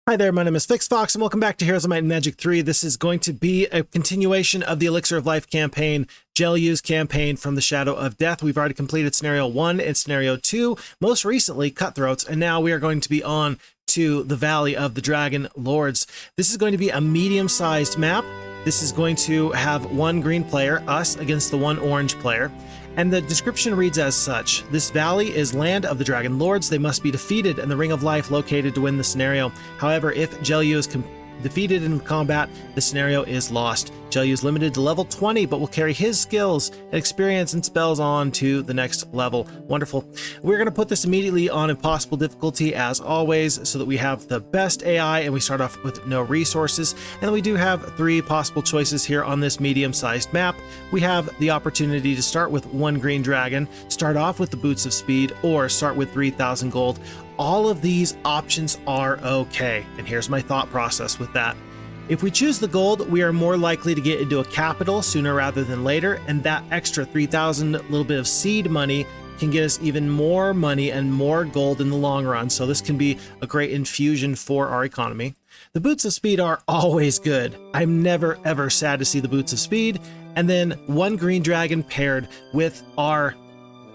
Hi there, my name is FixFox, and welcome back to Heroes of Might and Magic 3. This is going to be a continuation of the Elixir of Life campaign, Jelliu's campaign from the Shadow of Death. We've already completed Scenario 1 and Scenario 2, most recently Cutthroats, and now we are going to be on to the Valley of the Dragon Lords. This is going to be a medium-sized map. This is going to have one green player, us, against the one orange player. And the description reads as such: this valley is land of the Dragon Lords. They must be defeated and the Ring of Life located to win the scenario. However, if Jelliu is defeated in combat, the scenario is lost. Jelliu is limited to level 20, but will carry his skills and experience and spells on to the next level. Wonderful. We're going to put this immediately on impossible difficulty as always, so that we have the best AI and we start off with no resources. And we do have 3 possible choices here on this medium-sized map. We have the opportunity to start with 1 green dragon, start off with the Boots of Speed, or start with 3,000 gold. All of these options are okay, and here's my thought process with that. If we choose the gold, we are more likely to get into a capital sooner rather than later, and that extra 3,000 little bit of seed money can get us even more money and more gold in the long run, so this can be a great infusion for our economy. The Boots of Speed are always good. I'm never ever sad to see the Boots of Speed, and then 1 green dragon paired with our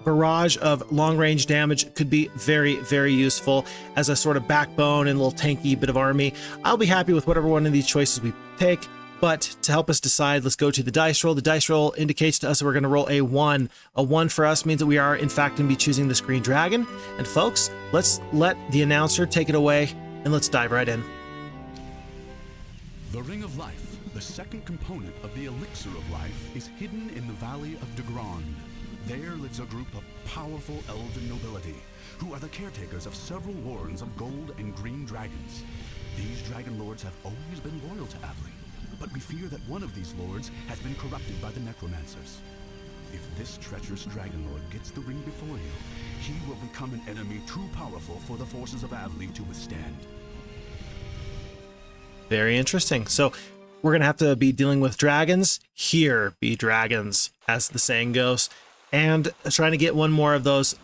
barrage of long-range damage could be very, very useful as a sort of backbone and little tanky bit of army. I'll be happy with whatever one of these choices we take, but to help us decide, let's go to the dice roll. The dice roll indicates to us that we're going to roll a 1. A 1 for us means that we are, in fact, going to be choosing this green dragon. And folks, let's let the announcer take it away, and let's dive right in. The Ring of Life, the second component of the Elixir of Life, is hidden in the Valley of Degron. There lives a group of powerful elven nobility, who are the caretakers of several warrens of gold and green dragons. These dragon lords have always been loyal to Aislinn, but we fear that one of these lords has been corrupted by the necromancers. If this treacherous dragon lord gets the ring before you, he will become an enemy too powerful for the forces of Aislinn to withstand. Very interesting. So we're going to have to be dealing with dragons. Here be dragons, as the saying goes. And trying to get one more of those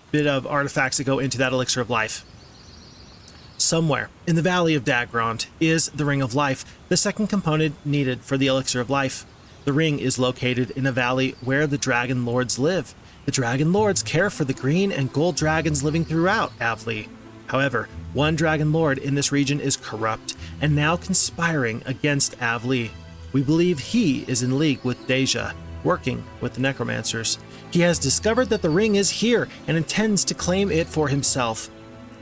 bit of artifacts that go into that Elixir of Life. Somewhere in the Valley of Dagrond is the Ring of Life, the second component needed for the Elixir of Life. The ring is located in a valley where the Dragon Lords live. The Dragon Lords care for the green and gold dragons living throughout Aislinn. However, one Dragon Lord in this region is corrupt and now conspiring against Aislinn. We believe he is in league with Deja, working with the necromancers. He has discovered that the ring is here and intends to claim it for himself.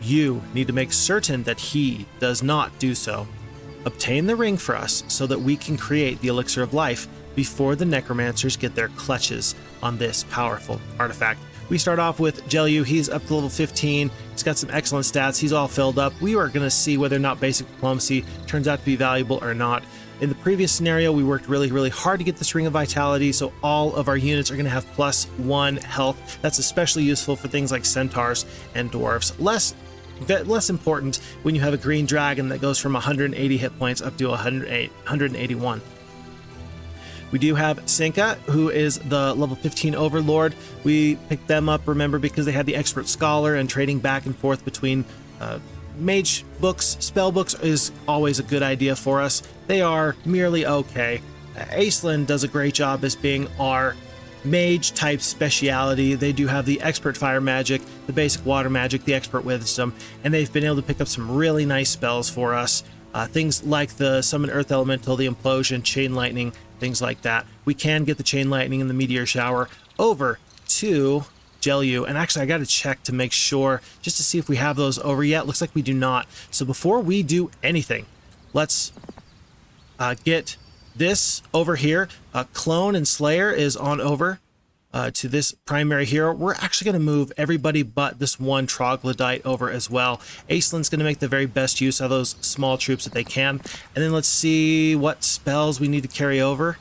You need to make certain that he does not do so. Obtain the ring for us so that we can create the Elixir of Life before the necromancers get their clutches on this powerful artifact. We start off with Jelliu. He's up to level 15. He's got some excellent stats. He's all filled up. We are going to see whether or not basic diplomacy turns out to be valuable or not. In the previous scenario, we worked really, really hard to get this Ring of Vitality, so all of our units are going to have +1 health. That's especially useful for things like centaurs and dwarves. Less important when you have a green dragon that goes from 180 hit points up to 181. We do have Sinka, who is the level 15 Overlord. We picked them up, remember, because they had the Expert Scholar, and trading back and forth between mage books, spell books is always a good idea for us. They are merely okay. Aislinn does a great job as being our mage type speciality. They do have the expert fire magic, the basic water magic, the expert wisdom, and they've been able to pick up some really nice spells for us. Things like the summon earth elemental, the implosion, chain lightning, things like that. We can get the chain lightning and the meteor shower over to Jelliu, and actually I got to check to make sure, just to see if we have those over yet. Looks like we do not. So before we do anything, let's get this over here. Clone and Slayer is on over to this primary hero. We're actually going to move everybody but this one troglodyte over as well. Aislinn's going to make the very best use of those small troops that they can. And then let's see what spells we need to carry over.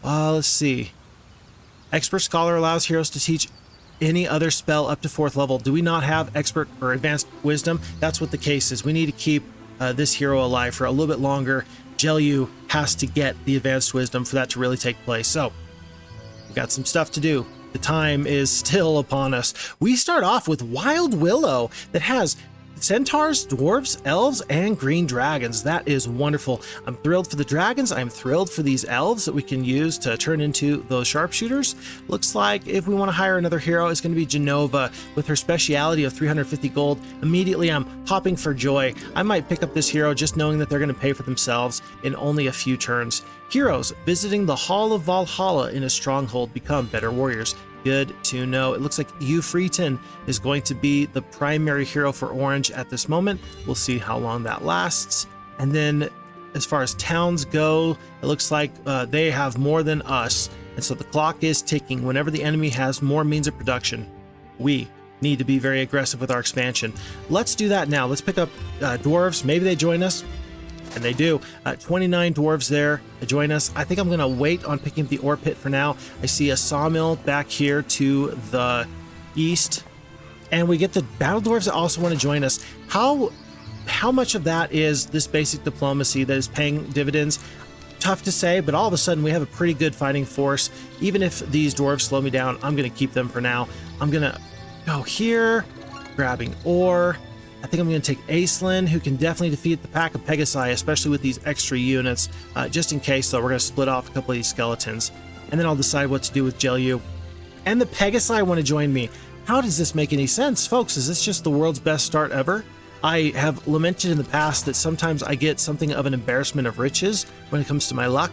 Let's see. Expert Scholar allows heroes to teach any other spell up to 4th level. Do we not have expert or advanced wisdom? That's what the case is. We need to keep this hero alive for a little bit longer. Jelliu has to get the advanced wisdom for that to really take place. So we've got some stuff to do. The time is still upon us. We start off with Wild Willow that has centaurs, dwarves, elves, and green dragons. That is wonderful. I'm thrilled for the dragons. I'm thrilled for these elves that we can use to turn into those sharpshooters. Looks like if we want to hire another hero, it's going to be Genova with her speciality of 350 gold. Immediately, I'm hopping for joy. I might pick up this hero just knowing that they're going to pay for themselves in only a few turns. Heroes visiting the Hall of Valhalla in a stronghold become better warriors. Good to know. It looks like Ufretin is going to be the primary hero for Orange at this moment. We'll see how long that lasts. And then as far as towns go, it looks like they have more than us. And so the clock is ticking. Whenever the enemy has more means of production, we need to be very aggressive with our expansion. Let's do that now. Let's pick up dwarves. Maybe they join us. And they do. 29 dwarves there to join us. I think I'm going to wait on picking up the ore pit for now. I see a sawmill back here to the east. And we get the battle dwarves that also want to join us. How much of that is this basic diplomacy that is paying dividends? Tough to say, but all of a sudden we have a pretty good fighting force. Even if these dwarves slow me down, I'm going to keep them for now. I'm going to go here, grabbing ore. I think I'm going to take Aislinn, who can definitely defeat the pack of Pegasi, especially with these extra units. Just in case, though, we're going to split off a couple of these skeletons. And then I'll decide what to do with Jelyu. And the Pegasi want to join me. How does this make any sense? Folks, is this just the world's best start ever? I have lamented in the past that sometimes I get something of an embarrassment of riches when it comes to my luck.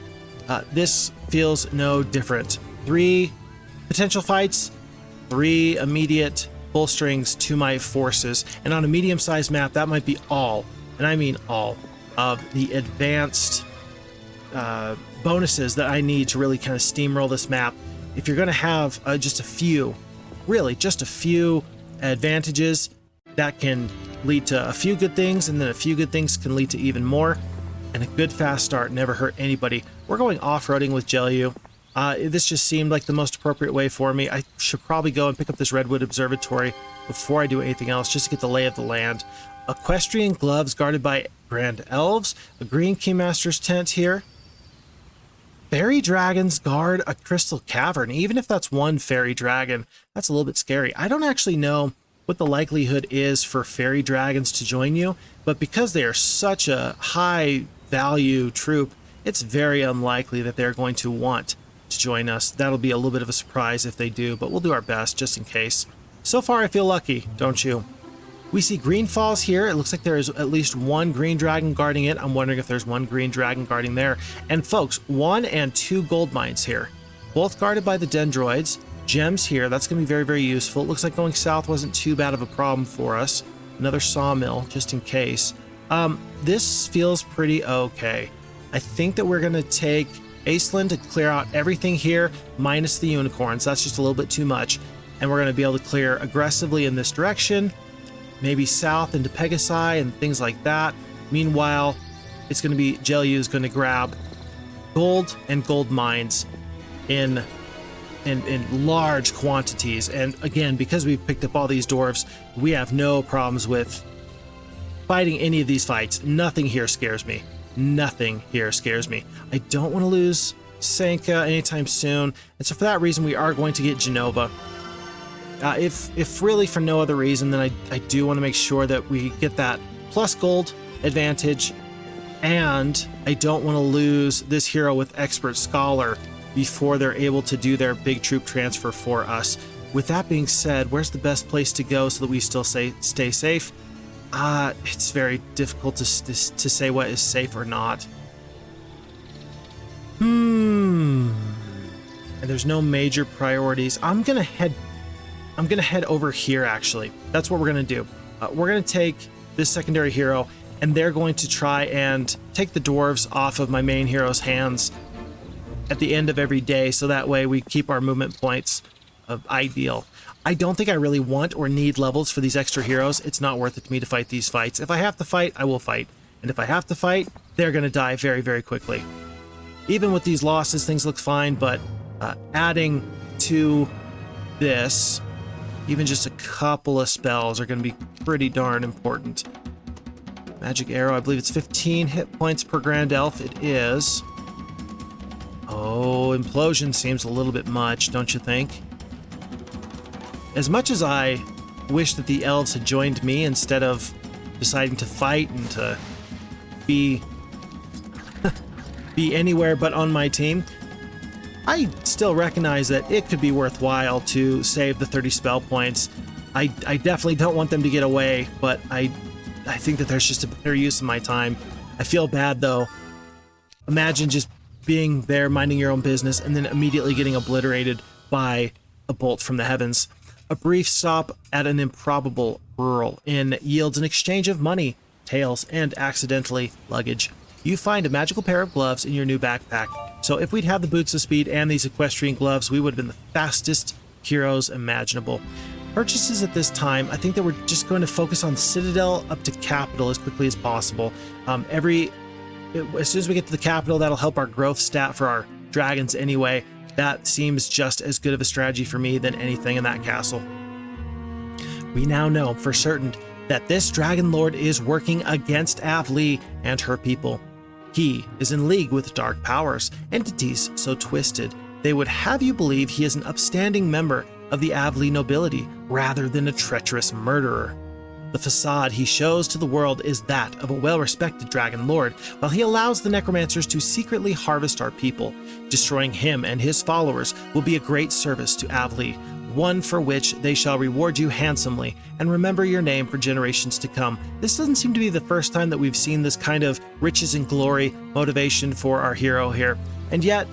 This feels no different. 3 potential fights, 3 immediate bolsterings to my forces, and on a medium-sized map that might be all, and I mean all, of the advanced bonuses that I need to really kind of steamroll this map. If you're going to have just a few, really just a few advantages, that can lead to a few good things, and then a few good things can lead to even more, and a good fast start never hurt anybody. We're going off-roading with Jelyu. This just seemed like the most appropriate way for me. I should probably go and pick up this Redwood Observatory before I do anything else, just to get the lay of the land. Equestrian gloves guarded by grand elves. A green Keymaster's tent here. Fairy dragons guard a crystal cavern. Even if that's one fairy dragon, that's a little bit scary. I don't actually know what the likelihood is for fairy dragons to join you, but because they are such a high value troop, it's very unlikely that they're going to want to join us. That'll be a little bit of a surprise if they do, but we'll do our best just in case. So far I feel lucky, don't you? We see green falls here. It looks like there is at least one green dragon guarding it. I'm wondering if there's one green dragon guarding there. And folks, 1 and 2 gold mines here, both guarded by the dendroids. Gems here, that's going to be very, very useful. It looks like going south wasn't too bad of a problem for us. Another sawmill, just in case. This feels pretty okay. I think that we're going to take Aislinn to clear out everything here, minus the unicorns. That's just a little bit too much. And we're going to be able to clear aggressively in this direction, maybe south into Pegasi and things like that. Meanwhile, it's going to be Jelyu's going to grab gold and gold mines in large quantities. And again, because we've picked up all these dwarves, we have no problems with fighting any of these fights. Nothing here scares me. Nothing here scares me. I don't want to lose Sanka anytime soon, and so for that reason we are going to get Genova. If really for no other reason, then I do want to make sure that we get that plus gold advantage, and I don't want to lose this hero with Expert Scholar before they're able to do their big troop transfer for us. With that being said, where's the best place to go so that we still stay safe? It's very difficult to say what is safe or not. And there's no major priorities. I'm gonna head over here, actually. That's what we're gonna do. We're gonna take this secondary hero, and they're going to try and take the dwarves off of my main hero's hands at the end of every day, so that way we keep our movement points ideal. I don't think I really want or need levels for these extra heroes. It's not worth it to me to fight these fights. If I have to fight, I will fight. And if I have to fight, they're going to die very, very quickly. Even with these losses, things look fine, but adding to this, even just a couple of spells are going to be pretty darn important. Magic arrow, I believe it's 15 hit points per grand elf. It is. Oh, implosion seems a little bit much, don't you think? As much as I wish that the elves had joined me instead of deciding to fight and to be be anywhere but on my team, I still recognize that it could be worthwhile to save the 30 spell points. I definitely don't want them to get away, but I think that there's just a better use of my time. I feel bad though. Imagine just being there minding your own business and then immediately getting obliterated by a bolt from the heavens. A brief stop at an improbable rural inn yields an exchange of money, tails, and accidentally luggage. You find a magical pair of gloves in your new backpack. So if we'd had the boots of speed and these equestrian gloves, we would have been the fastest heroes imaginable. Purchases at this time, I think that we're just going to focus on Citadel up to Capital as quickly as possible. As soon as we get to the Capital, that'll help our growth stat for our dragons anyway. That seems just as good of a strategy for me than anything in that castle. We now know for certain that this Dragon Lord is working against Avlee and her people. He is in league with dark powers, entities so twisted they would have you believe he is an upstanding member of the Avlee nobility rather than a treacherous murderer. The facade he shows to the world is that of a well-respected Dragon Lord, while he allows the necromancers to secretly harvest our people. Destroying him and his followers will be a great service to Avlee, one for which they shall reward you handsomely and remember your name for generations to come. This doesn't seem to be the first time that we've seen this kind of riches and glory motivation for our hero here, and yet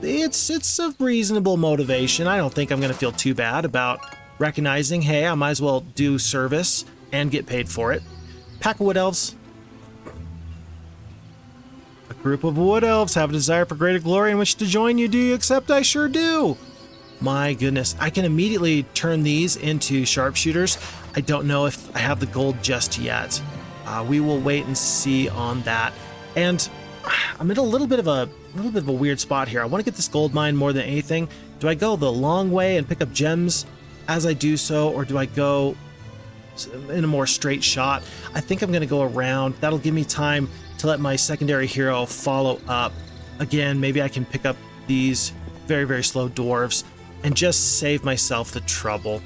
it's a reasonable motivation. I don't think I'm going to feel too bad about recognizing, hey, I might as well do service and get paid for it. Pack of wood elves. A group of wood elves have a desire for greater glory in which to join you. Do you accept? I sure do. My goodness, I can immediately turn these into sharpshooters. I don't know if I have the gold just yet. We will wait and see on that. And I'm in a little bit of a weird spot here. I want to get this gold mine more than anything. Do I go the long way and pick up gems as I do so, or do I go in a more straight shot? I think I'm going to go around. That'll give me time to let my secondary hero follow up. Again, maybe I can pick up these very, very slow dwarves and just save myself the trouble.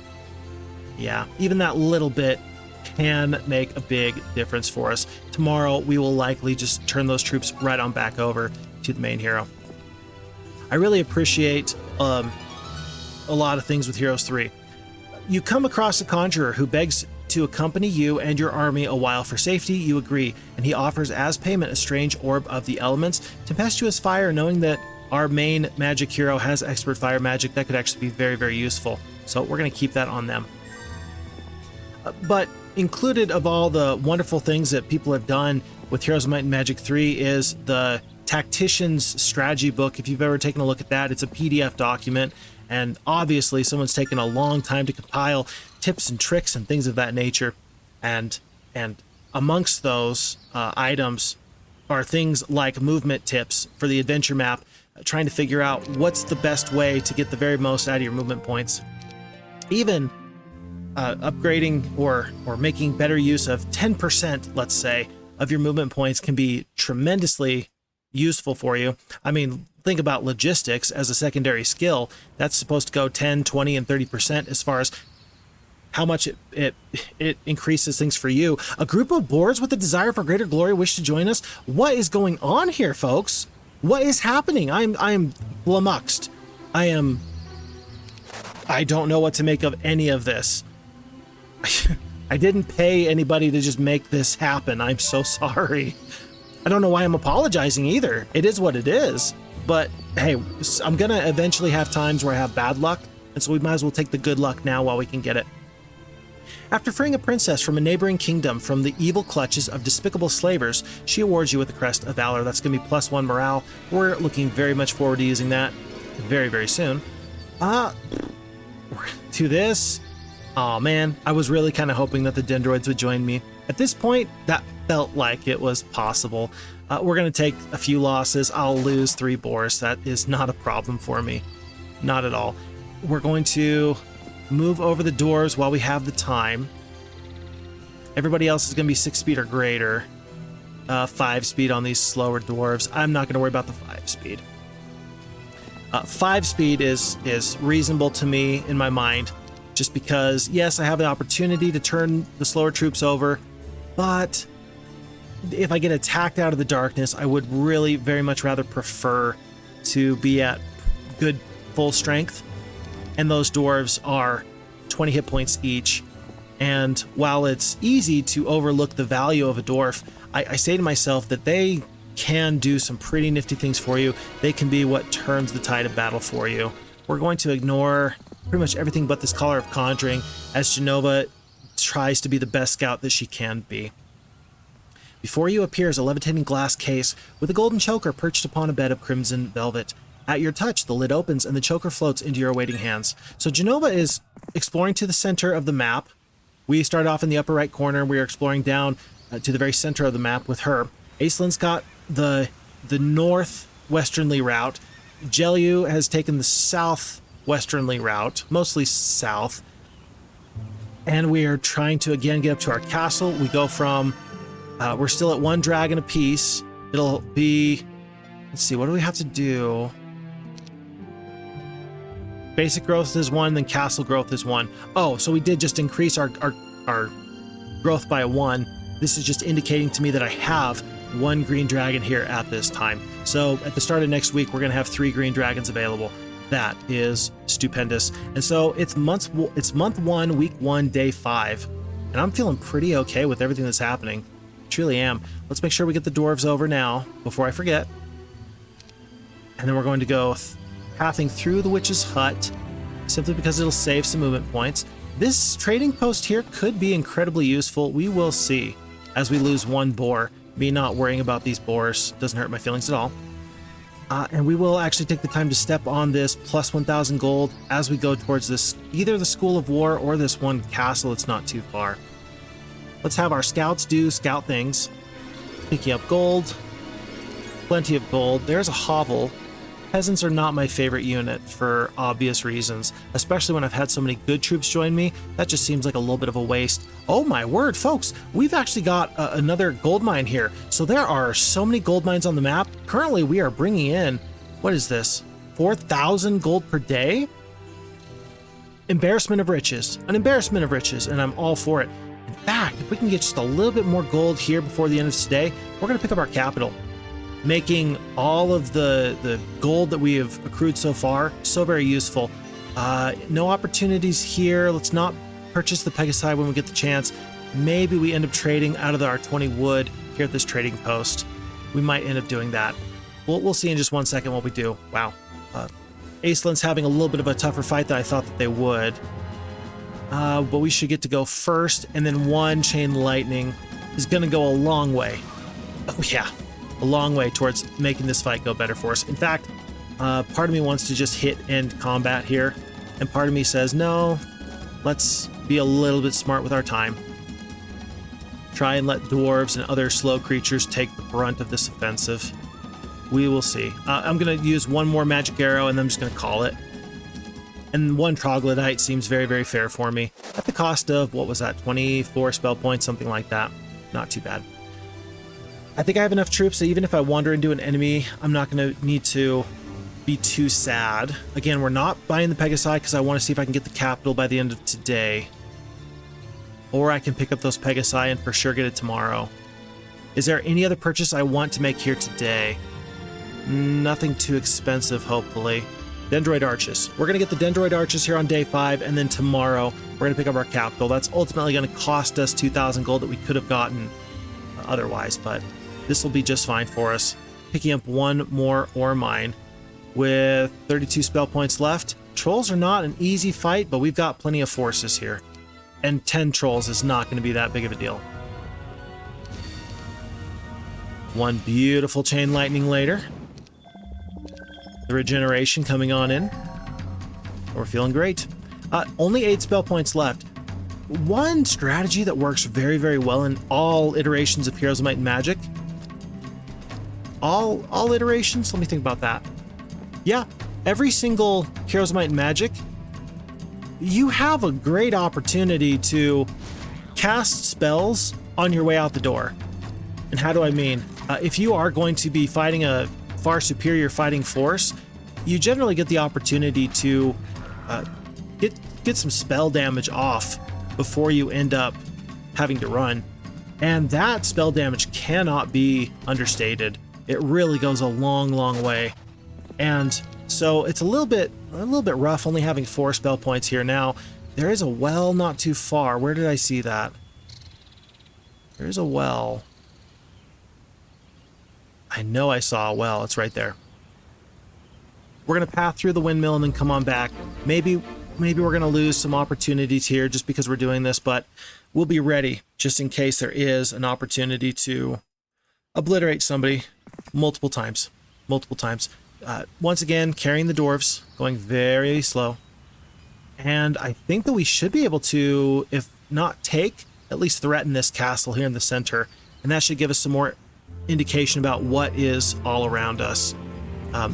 Yeah, even that little bit can make a big difference for us. Tomorrow, we will likely just turn those troops right on back over to the main hero. I really appreciate a lot of things with Heroes 3. You come across a conjurer who begs to accompany you and your army a while for safety. You agree, and he offers as payment a strange orb of the elements, tempestuous fire, knowing that our main magic hero has expert fire magic. That could actually be very, very useful. So we're going to keep that on them. But included of all the wonderful things that people have done with Heroes of Might and Magic 3 is the Tactician's Strategy Book. If you've ever taken a look at that, it's a PDF document, and obviously someone's taken a long time to compile tips and tricks and things of that nature. And amongst those items are things like movement tips for the adventure map, trying to figure out what's the best way to get the very most out of your movement points. Even upgrading or making better use of 10%, let's say, of your movement points can be tremendously useful for you. I mean, think about logistics as a secondary skill. That's supposed to go 10, 20, and 30% as far as how much it increases things for you. A group of boards with a desire for greater glory wish to join us. What is going on here, folks? What is happening? I'm flummoxed. I don't know what to make of any of this. I didn't pay anybody to just make this happen. I'm so sorry. I don't know why I'm apologizing either. It is what it is. But hey, I'm gonna eventually have times where I have bad luck, and so we might as well take the good luck now while we can get it. After freeing a princess from a neighboring kingdom from the evil clutches of despicable slavers, she awards you with the Crest of Valor. That's going to be +1 morale. We're looking very much forward to using that very, very soon. To this. Oh man, I was really kind of hoping that the Dendroids would join me. At this point, that felt like it was possible. We're going to take a few losses. I'll lose 3 boars. That is not a problem for me. Not at all. We're going to move over the doors while we have the time. Everybody else is going to be 6 speed or greater. 5 speed on these slower dwarves. I'm not going to worry about the 5 speed. 5 speed is reasonable to me in my mind, just because, yes, I have the opportunity to turn the slower troops over, but if I get attacked out of the darkness, I would really very much rather prefer to be at good full strength. And those dwarves are 20 hit points each. And while it's easy to overlook the value of a dwarf, I say to myself that they can do some pretty nifty things for you. They can be what turns the tide of battle for you. We're going to ignore pretty much everything but this Collar of Conjuring as Genova tries to be the best scout that she can be. Before you appears a levitating glass case with a golden choker perched upon a bed of crimson velvet. At your touch, the lid opens and the choker floats into your awaiting hands. So Genova is exploring to the center of the map. We start off in the upper right corner. We are exploring down to the very center of the map with her. Aislinn's got the northwesternly route. Jelliu has taken the southwesternly route, mostly south. And we are trying to again get up to our castle. We go from, we're still at 1 dragon apiece. It'll be, let's see, what do we have to do? Basic growth is 1, then castle growth is 1. Oh, so we did just increase our growth by 1. This is just indicating to me that I have 1 green dragon here at this time. So at the start of next week, we're going to have 3 green dragons available. That is stupendous. And so it's month 1, week 1, day 5. And I'm feeling pretty okay with everything that's happening. I truly am. Let's make sure we get the dwarves over now before I forget. And then we're going to go pathing through the witch's hut simply because it'll save some movement points. This trading post here could be incredibly useful. We will see as we lose 1 boar. Me not worrying about these boars doesn't hurt my feelings at all. And we will actually take the time to step on this plus 1,000 gold as we go towards this, either the School of War or this one castle. It's not too far. Let's have our scouts do scout things. Picking up gold. Plenty of gold. There's a hovel. Peasants are not my favorite unit for obvious reasons, especially when I've had so many good troops join me. That just seems like a little bit of a waste. Oh my word, folks, we've actually got another gold mine here. So there are so many gold mines on the map. Currently, we are bringing in, what is this, 4,000 gold per day? Embarrassment of riches, an embarrassment of riches, and I'm all for it. In fact, if we can get just a little bit more gold here before the end of today, we're going to pick up our capital, making all of the gold that we have accrued so far so very useful. No opportunities here. Let's not purchase the Pegasi when we get the chance. Maybe we end up trading out of our 20 wood here at this trading post. We might end up doing that. We'll see in just 1 second what we do. Wow. Aislinn's having a little bit of a tougher fight than I thought that they would. But we should get to go first, and then 1 chain lightning is going to go a long way. Oh yeah. A long way towards making this fight go better for us. In fact, part of me wants to just hit end combat here, and part of me says, no, let's be a little bit smart with our time. Try and let dwarves and other slow creatures take the brunt of this offensive. We will see. I'm going to use 1 more magic arrow, and I'm just going to call it. And 1 troglodyte seems very, very fair for me. At the cost of, what was that, 24 spell points, something like that. Not too bad. I think I have enough troops that even if I wander into an enemy, I'm not going to need to be too sad. Again, we're not buying the Pegasi because I want to see if I can get the capital by the end of today. Or I can pick up those Pegasi and for sure get it tomorrow. Is there any other purchase I want to make here today? Nothing too expensive, hopefully. Dendroid Arches. We're going to get the Dendroid Arches here on day 5, and then tomorrow we're going to pick up our capital. That's ultimately going to cost us 2,000 gold that we could have gotten otherwise, but this will be just fine for us. Picking up 1 more ore mine with 32 spell points left. Trolls are not an easy fight, but we've got plenty of forces here. And 10 trolls is not going to be that big of a deal. 1 beautiful chain lightning later. The regeneration coming on in. We're feeling great. Only 8 spell points left. One strategy that works very, very well in all iterations of Heroes of Might and Magic. All iterations? Let me think about that. Yeah, every single Heroes of Might and Magic, you have a great opportunity to cast spells on your way out the door. And how do I mean? If you are going to be fighting a far superior fighting force, you generally get the opportunity to get some spell damage off before you end up having to run. And that spell damage cannot be understated. It really goes a long, long way. And so it's a little bit rough only having 4 spell points here. Now, there is a well not too far. Where did I see that? There's a well. I know I saw a well. It's right there. We're going to path through the windmill and then come on back. Maybe we're going to lose some opportunities here just because we're doing this, but we'll be ready just in case there is an opportunity to obliterate somebody multiple times. Once again, carrying the dwarves, going very slow. And I think that we should be able to, if not take, at least threaten this castle here in the center. And that should give us some more indication about what is all around us.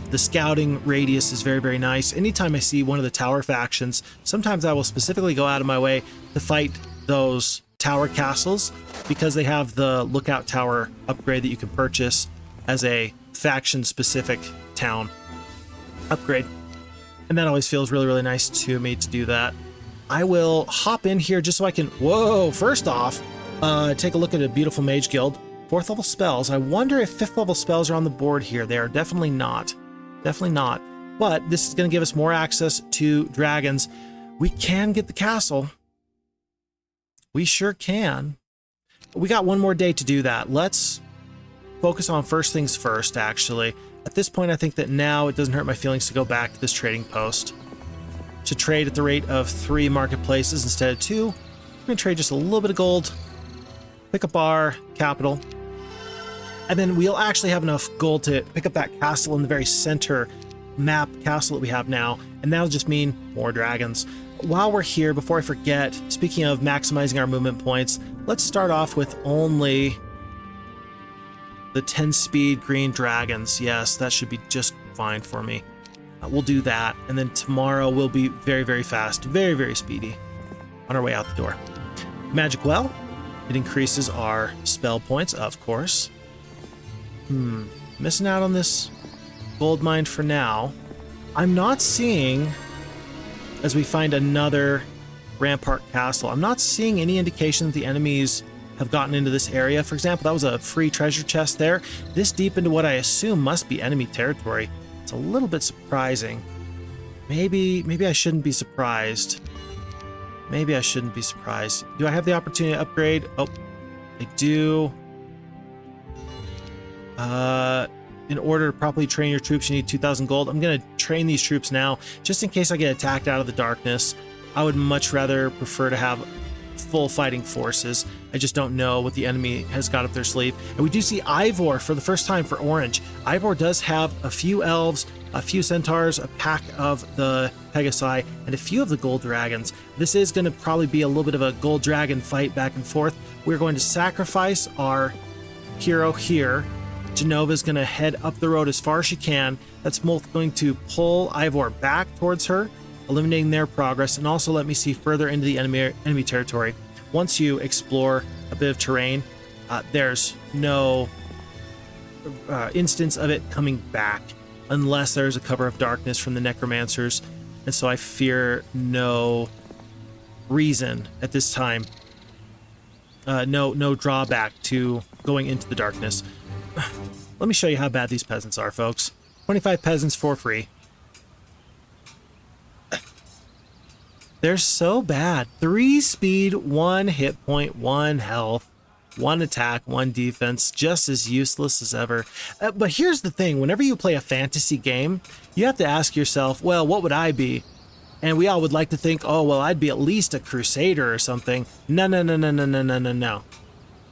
The scouting radius is very, very nice. Anytime I see one of the tower factions, sometimes I will specifically go out of my way to fight those tower castles because they have the lookout tower upgrade that you can purchase as a faction-specific town upgrade. And that always feels really, really nice to me to do that. I will hop in here just so I can... Whoa! First off, take a look at a beautiful mage guild. 4th level spells. I wonder if 5th level spells are on the board here. They are definitely not. Definitely not. But this is going to give us more access to dragons. We can get the castle. We sure can. We got one more day to do that. Let's focus on first things first, actually. At this point, I think that now it doesn't hurt my feelings to go back to this trading post. To trade at the rate of 3 marketplaces instead of 2. We're going to trade just a little bit of gold. Pick up our capital. And then we'll actually have enough gold to pick up that castle in the very center map castle that we have now. And that'll just mean more dragons. While we're here, before I forget, speaking of maximizing our movement points, let's start off with only the 10-speed green dragons. Yes, that should be just fine for me. We'll do that. And then tomorrow we'll be very, very fast, very, very speedy on our way out the door. Magic Well. It increases our spell points, of course. Missing out on this gold mine for now. I'm not seeing, as we find another Rampart Castle, I'm not seeing any indication that the enemies have gotten into this area. For example, that was a free treasure chest there. This deep into what I assume must be enemy territory. It's a little bit surprising. Maybe I shouldn't be surprised. Maybe I shouldn't be surprised. Do I have the opportunity to upgrade? Oh, I do. In order to properly train your troops, you need 2,000 gold. I'm going to train these troops now, just in case I get attacked out of the darkness. I would much rather prefer to have full fighting forces. I just don't know what the enemy has got up their sleeve. And we do see Ivor for the first time for Orange. Ivor does have a few elves, a few centaurs, a pack of the Pegasi, and a few of the gold dragons. This is going to probably be a little bit of a gold dragon fight back and forth. We're going to sacrifice our hero here. Genova's going to head up the road as far as she can. That's both going to pull Ivor back towards her, eliminating their progress, and also let me see further into the enemy territory. Once you explore a bit of terrain, there's no instance of it coming back unless there's a cover of darkness from the necromancers, and so I fear no reason at this time, no drawback to going into the darkness. Let me show you how bad these peasants are, folks. 25 peasants for free. They're so bad. 3 speed, 1 hit point, 1 health, 1 attack, 1 defense, just as useless as ever. But here's the thing, whenever you play a fantasy game, you have to ask yourself, well, what would I be? And we all would like to think, oh, well, I'd be at least a crusader or something. No.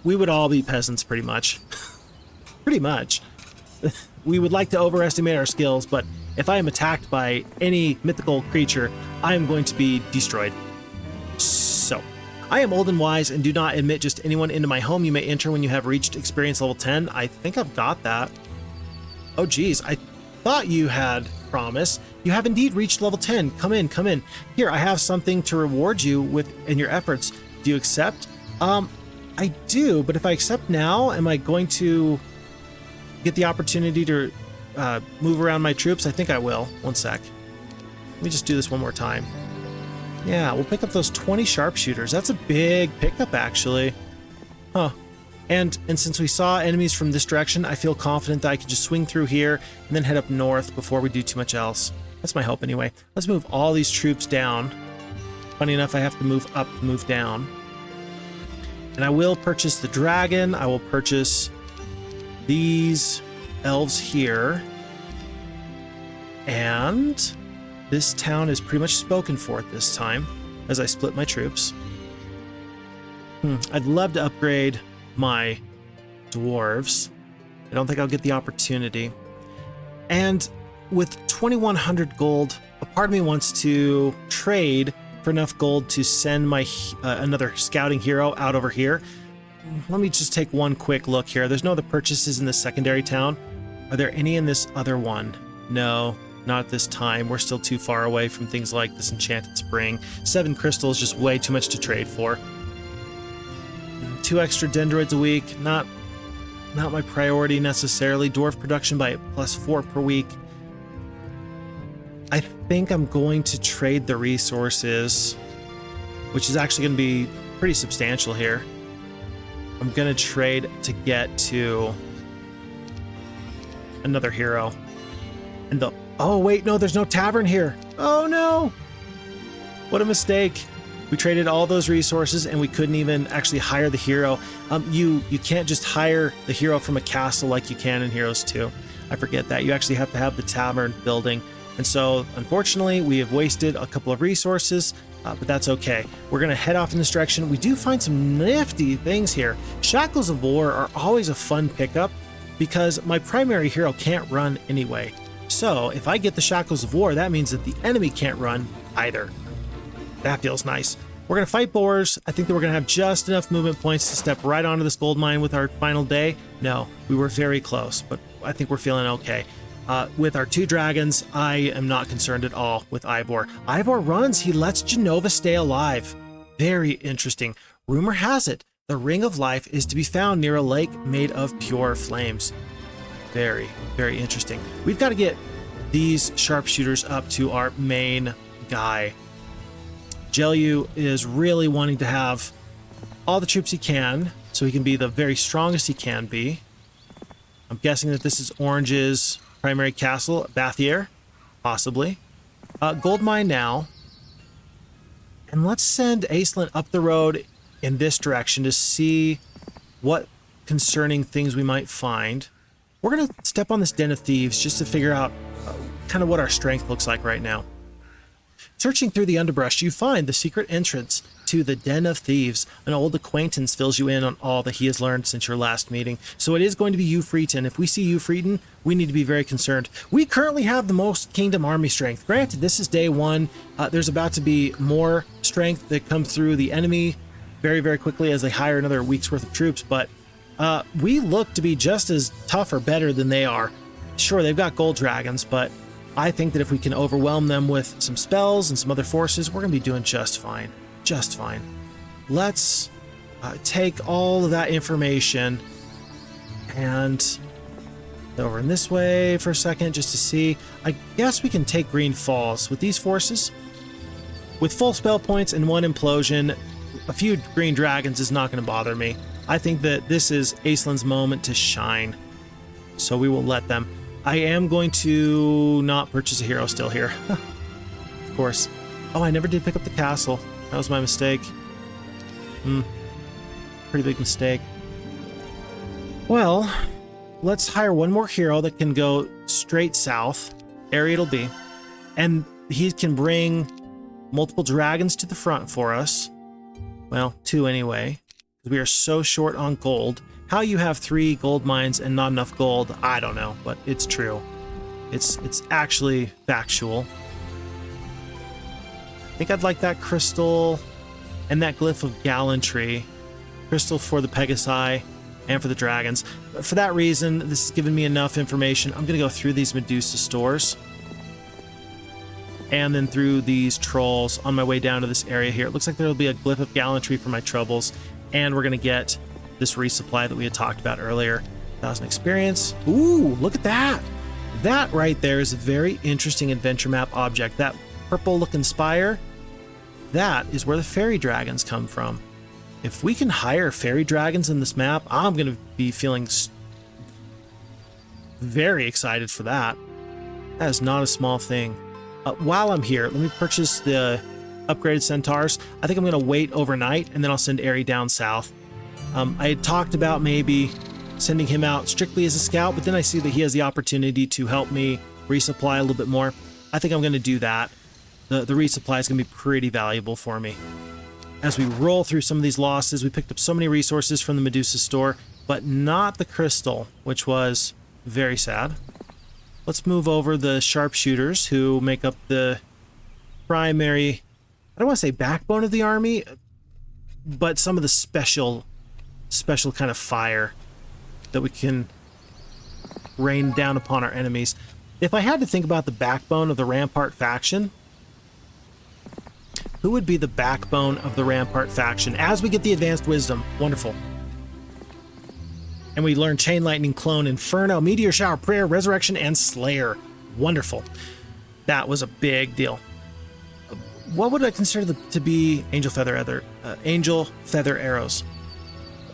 We would all be peasants, pretty much. Pretty much. We would like to overestimate our skills, but if I am attacked by any mythical creature, I am going to be destroyed. So, I am old and wise and do not admit just anyone into my home. You may enter when you have reached experience level 10. I think I've got that. Oh geez, I thought you had promise. You have indeed reached level 10. Come in, come in. Here, I have something to reward you with in your efforts. Do you accept? I do, but if I accept now, am I going to get the opportunity to move around my troops? I think I will. One sec. Let me just do this one more time. Yeah, we'll pick up those 20 sharpshooters. That's a big pickup, actually. Huh. And since we saw enemies from this direction, I feel confident that I can just swing through here and then head up north before we do too much else. That's my hope anyway. Let's move all these troops down. Funny enough, I have to move up to move down. And I will purchase the dragon. I will purchase these elves here. And this town is pretty much spoken for at this time as I split my troops. I'd love to upgrade my dwarves. I don't think I'll get the opportunity. And with 2,100 gold, a part of me wants to trade for enough gold to send my another scouting hero out over here. Let me just take one quick look here. There's no other purchases in the secondary town. Are there any in this other one? No, not at this time. We're still too far away from things like this enchanted spring. 7 crystal is just way too much to trade for. 2 extra dendroids a week, not my priority necessarily. Dwarf production by +4 per week. I think I'm going to trade the resources, which is actually going to be pretty substantial here. I'm going to trade to get to another hero. And oh wait, no, there's no tavern here. Oh no! What a mistake. We traded all those resources and we couldn't even actually hire the hero. You can't just hire the hero from a castle like you can in Heroes 2. I forget that. You actually have to have the tavern building. And so, unfortunately, we have wasted a couple of resources, but that's okay. We're going to head off in this direction. We do find some nifty things here. Shackles of War are always a fun pickup because my primary hero can't run anyway. So, if I get the Shackles of War, that means that the enemy can't run either. That feels nice. We're going to fight boars. I think that we're going to have just enough movement points to step right onto this gold mine with our final day. No, we were very close, but I think we're feeling okay. With our 2 dragons, I am not concerned at all with Ivor. Ivor runs. He lets Genova stay alive. Very interesting. Rumor has it, the Ring of Life is to be found near a lake made of pure flames. Very, very interesting. We've got to get these sharpshooters up to our main guy. Jelyu is really wanting to have all the troops he can, so he can be the very strongest he can be. I'm guessing that this is Orange's primary castle, Bathier, possibly. Gold mine now. And let's send Aislinn up the road in this direction to see what concerning things we might find. We're going to step on this Den of Thieves just to figure out kind of what our strength looks like right now. Searching through the underbrush, you find the secret entrance to the Den of Thieves. An old acquaintance fills you in on all that he has learned since your last meeting. So it is going to be Ufretin. If we see Ufretin, we need to be very concerned. We currently have the most Kingdom Army strength. Granted, this is day 1. There's about to be more strength that comes through the enemy very, very quickly as they hire another week's worth of troops. But we look to be just as tough or better than they are. Sure, they've got gold dragons, but I think that if we can overwhelm them with some spells and some other forces, we're going to be doing just fine. Just fine. Let's take all of that information and over in this way for a second just to see. I guess we can take Green Falls with these forces. With full spell points and 1 implosion, a few green dragons is not going to bother me. I think that this is Aislinn's moment to shine. So we will let them. I am going to not purchase a hero still here. Of course. Oh, I never did pick up the castle. That was my mistake. Pretty big mistake. Well, let's hire one more hero that can go straight south. Area it'll be. And he can bring multiple dragons to the front for us. Well, 2 anyway. Because we are so short on gold. How you have 3 gold mines and not enough gold, I don't know, but it's true. It's actually factual. I think I'd like that crystal and that glyph of gallantry. Crystal for the Pegasi and for the dragons. For that reason, this has given me enough information. I'm going to go through these Medusa stores and then through these trolls on my way down to this area here. It looks like there will be a glyph of gallantry for my troubles, and we're going to get this resupply that we had talked about earlier. 1,000 experience. Ooh, look at that. That right there is a very interesting adventure map object. That purple looking spire, that is where the fairy dragons come from. If we can hire fairy dragons in this map, I'm going to be feeling very excited for that. That is not a small thing. While I'm here, let me purchase the upgraded centaurs. I think I'm going to wait overnight, and then I'll send Airy down south. I had talked about maybe sending him out strictly as a scout, but then I see that he has the opportunity to help me resupply a little bit more. I think I'm going to do that. The resupply is going to be pretty valuable for me. As we roll through some of these losses, we picked up so many resources from the Medusa store, but not the crystal, which was very sad. Let's move over the sharpshooters, who make up the primary, I don't want to say backbone of the army, but some of the special kind of fire that we can rain down upon our enemies. If I had to think about the backbone of the Rampart faction, who would be the backbone of the Rampart faction? As we get the advanced wisdom, wonderful. And we learn Chain Lightning, Clone, Inferno, Meteor Shower, Prayer, Resurrection, and Slayer. Wonderful. That was a big deal. What would I consider to be Angel Feather Arrows?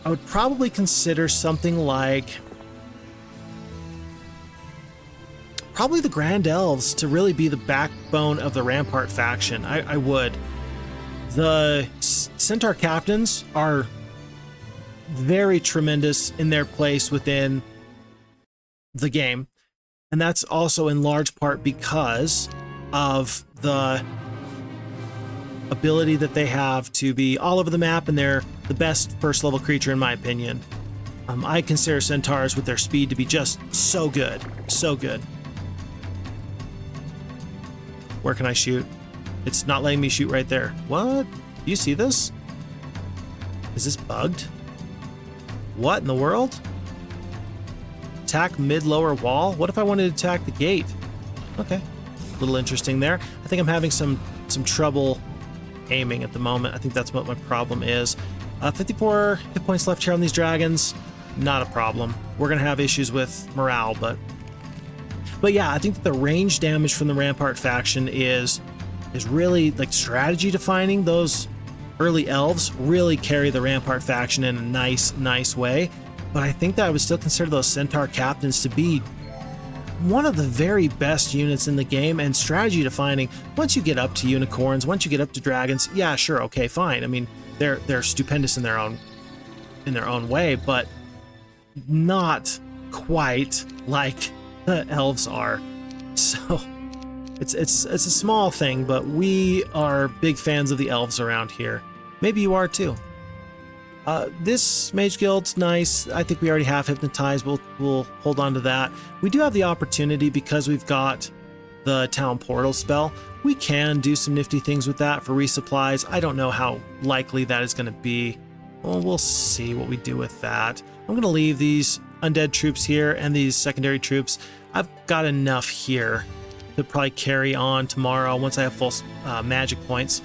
I would probably consider something like probably the Grand Elves to really be the backbone of the Rampart faction. I would. The Centaur Captains are very tremendous in their place within the game, and that's also in large part because of the ability that they have to be all over the map, and they're the best first level creature in my opinion. I consider centaurs with their speed to be just so good. Where can I shoot? It's not letting me shoot right there. What? Do you see this? Is this bugged? What in the world? Attack mid-lower wall? What if I wanted to attack the gate? Okay. A little interesting there. I think I'm having some trouble aiming at the moment. I think that's what my problem is. 54 hit points left here on these dragons. Not a problem. We're going to have issues with morale, but yeah, I think that the range damage from the Rampart faction is really like strategy defining. Those early elves really carry the Rampart faction in a nice way, but I think that I would still consider those Centaur Captains to be one of the very best units in the game and strategy defining. Once you get up to unicorns, once you get up to dragons, yeah, sure, okay, fine. I mean, they're stupendous in their own way, but not quite like the elves are. So it's a small thing, but we are big fans of the elves around here. Maybe you are too. This Mage Guild's nice. I think we already have Hypnotize. We'll hold on to that. We do have the opportunity, because we've got the Town Portal spell, we can do some nifty things with that for resupplies. I don't know how likely that is going to be. Well, we'll see what we do with that. I'm going to leave these undead troops here and these secondary troops. I've got enough here to probably carry on tomorrow once I have full magic points.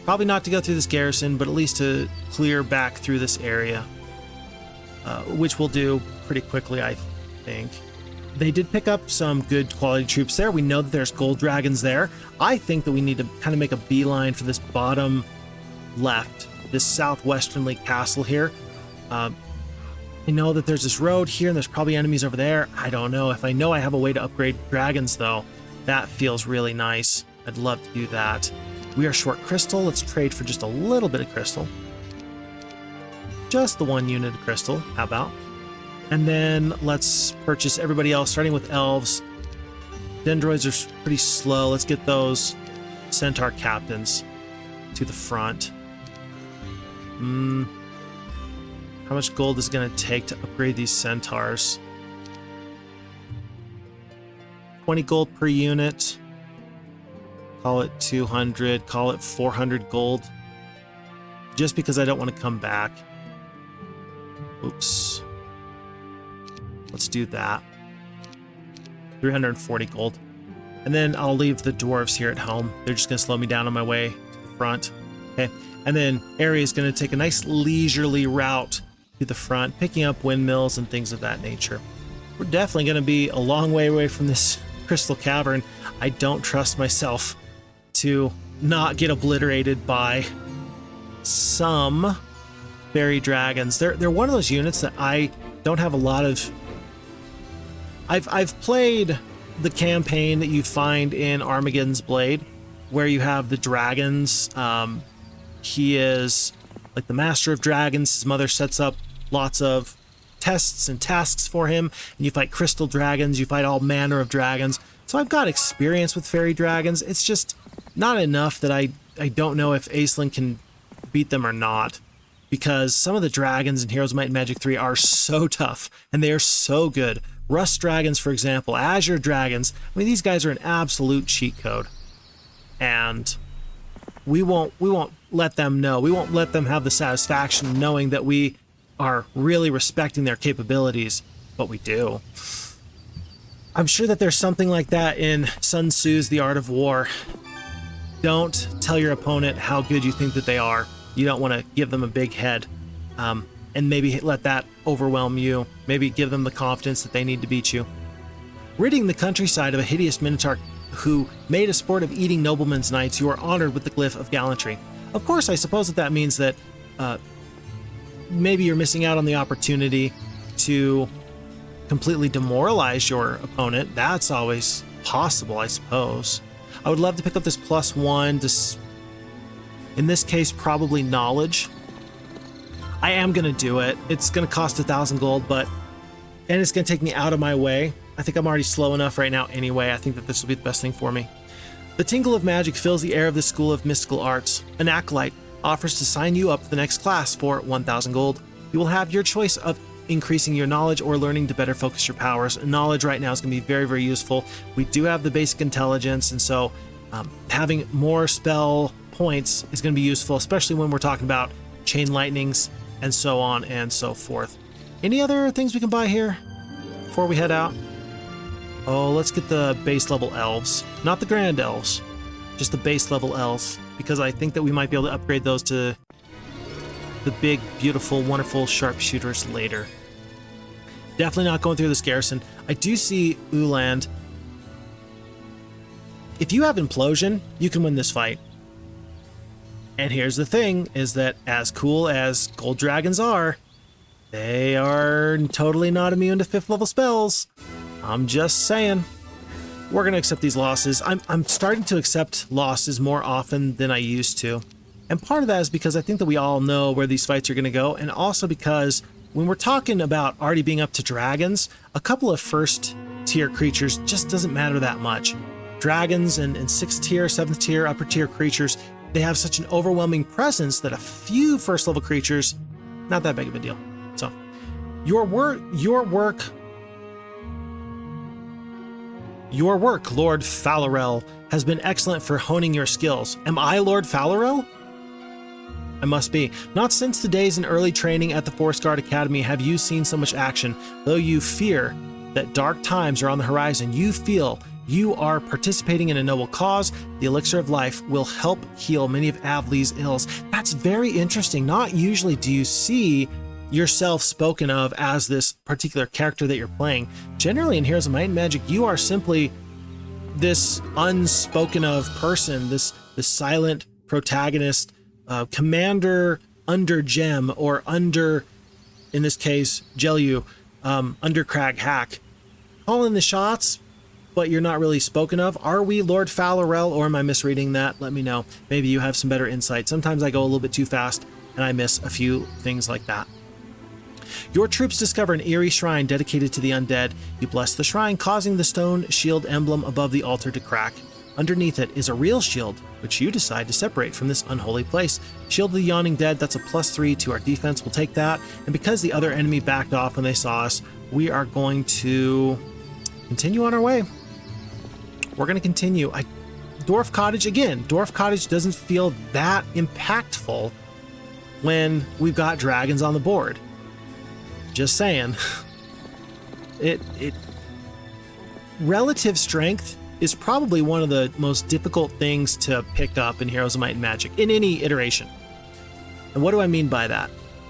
Probably not to go through this garrison, but at least to clear back through this area, which we'll do pretty quickly, I think. They did pick up some good quality troops there. We know that there's gold dragons there. I think that we need to kind of make a beeline for this bottom left, this southwesternly castle here. I know that there's this road here, and there's probably enemies over there. I don't know. If I know I have a way to upgrade dragons, though, that feels really nice. I'd love to do that. We are short crystal. Let's trade for just a little bit of crystal. Just the 1 unit of crystal. How about? And then let's purchase everybody else, starting with elves. Dendroids are pretty slow. Let's get those Centaur Captains to the front. How much gold is it going to take to upgrade these Centaurs? 20 gold per unit. Call it 200. Call it 400 gold. Just because I don't want to come back. Oops. Let's do that. 340 gold. And then I'll leave the dwarves here at home. They're just going to slow me down on my way to the front. Okay. And then Airy is going to take a nice leisurely route to the front, picking up windmills and things of that nature. We're definitely going to be a long way away from this crystal cavern. I don't trust myself to not get obliterated by some fairy dragons. They're one of those units that I don't have a lot of. I've played the campaign that you find in Armageddon's Blade, where you have the dragons. He is like the master of dragons. His mother sets up lots of tests and tasks for him, and you fight crystal dragons, you fight all manner of dragons. So I've got experience with fairy dragons. It's just not enough that I don't know if Aislinn can beat them or not, because some of the dragons in Heroes of Might and Magic 3 are so tough, and they are so good. Rust dragons, for example, Azure dragons, I mean, these guys are an absolute cheat code. And we won't let them know. We won't let them have the satisfaction knowing that we are really respecting their capabilities, but we do. I'm sure that there's something like that in Sun Tzu's The Art of War. Don't tell your opponent how good you think that they are. You don't want to give them a big head, and maybe let that overwhelm you. Maybe give them the confidence that they need to beat you. Ridding the countryside of a hideous minotaur who made a sport of eating noblemen's knights, you are honored with the glyph of gallantry. Of course, I suppose that means that maybe you're missing out on the opportunity to completely demoralize your opponent. That's always possible, I suppose. I would love to pick up this +1 to, in this case, probably knowledge. I am going to do it. It's going to cost 1,000 gold, and it's going to take me out of my way. I think I'm already slow enough right now anyway. I think that this will be the best thing for me. The tingle of magic fills the air of the School of Mystical Arts. An acolyte offers to sign you up for the next class for 1,000 gold. You will have your choice of increasing your knowledge or learning to better focus your powers. Knowledge right now is going to be very, very useful. We do have the basic intelligence, and so having more spell points is going to be useful, especially when we're talking about chain lightnings and so on and so forth. Any other things we can buy here before we head out? Oh, let's get the base level elves. Not the grand elves, just the base level elves, because I think that we might be able to upgrade those to the big, beautiful, wonderful sharpshooters later. Definitely not going through this garrison. I do see Uland. If you have Implosion, you can win this fight. And here's the thing, is that as cool as gold dragons are, they are totally not immune to 5th level spells. I'm just saying. We're going to accept these losses. I'm starting to accept losses more often than I used to. And part of that is because I think that we all know where these fights are going to go, and also because when we're talking about already being up to dragons, a couple of first tier creatures just doesn't matter that much. Dragons and 6th tier, 7th tier, upper tier creatures, they have such an overwhelming presence that a few first level creatures, not that big of a deal. So, your work, Lord Falorel, has been excellent for honing your skills. Am I Lord Falorel? I must be. Not since the days in early training at the Forest Guard Academy have you seen so much action. Though you fear that dark times are on the horizon, you feel you are participating in a noble cause. The Elixir of Life will help heal many of Avli's ills. That's very interesting. Not usually do you see yourself spoken of as this particular character that you're playing. Generally in Heroes of Might and Magic, you are simply this unspoken of person, this silent protagonist, commander under Gem, or under, in this case, Jelyu, under Crag Hack. Calling the shots, but you're not really spoken of. Are we Lord Falorel, or am I misreading that? Let me know. Maybe you have some better insight. Sometimes I go a little bit too fast and I miss a few things like that. Your troops discover an eerie shrine dedicated to the undead. You bless the shrine, causing the stone shield emblem above the altar to crack. Underneath it is a real shield, which you decide to separate from this unholy place. Shield of the Yawning Dead, that's a +3 to our defense. We'll take that. And because the other enemy backed off when they saw us, we are going to continue on our way. We're going to continue. Dwarf Cottage, again, Dwarf Cottage doesn't feel that impactful when we've got dragons on the board. Just saying. Relative strength is probably one of the most difficult things to pick up in Heroes of Might and Magic, in any iteration. And what do I mean by that?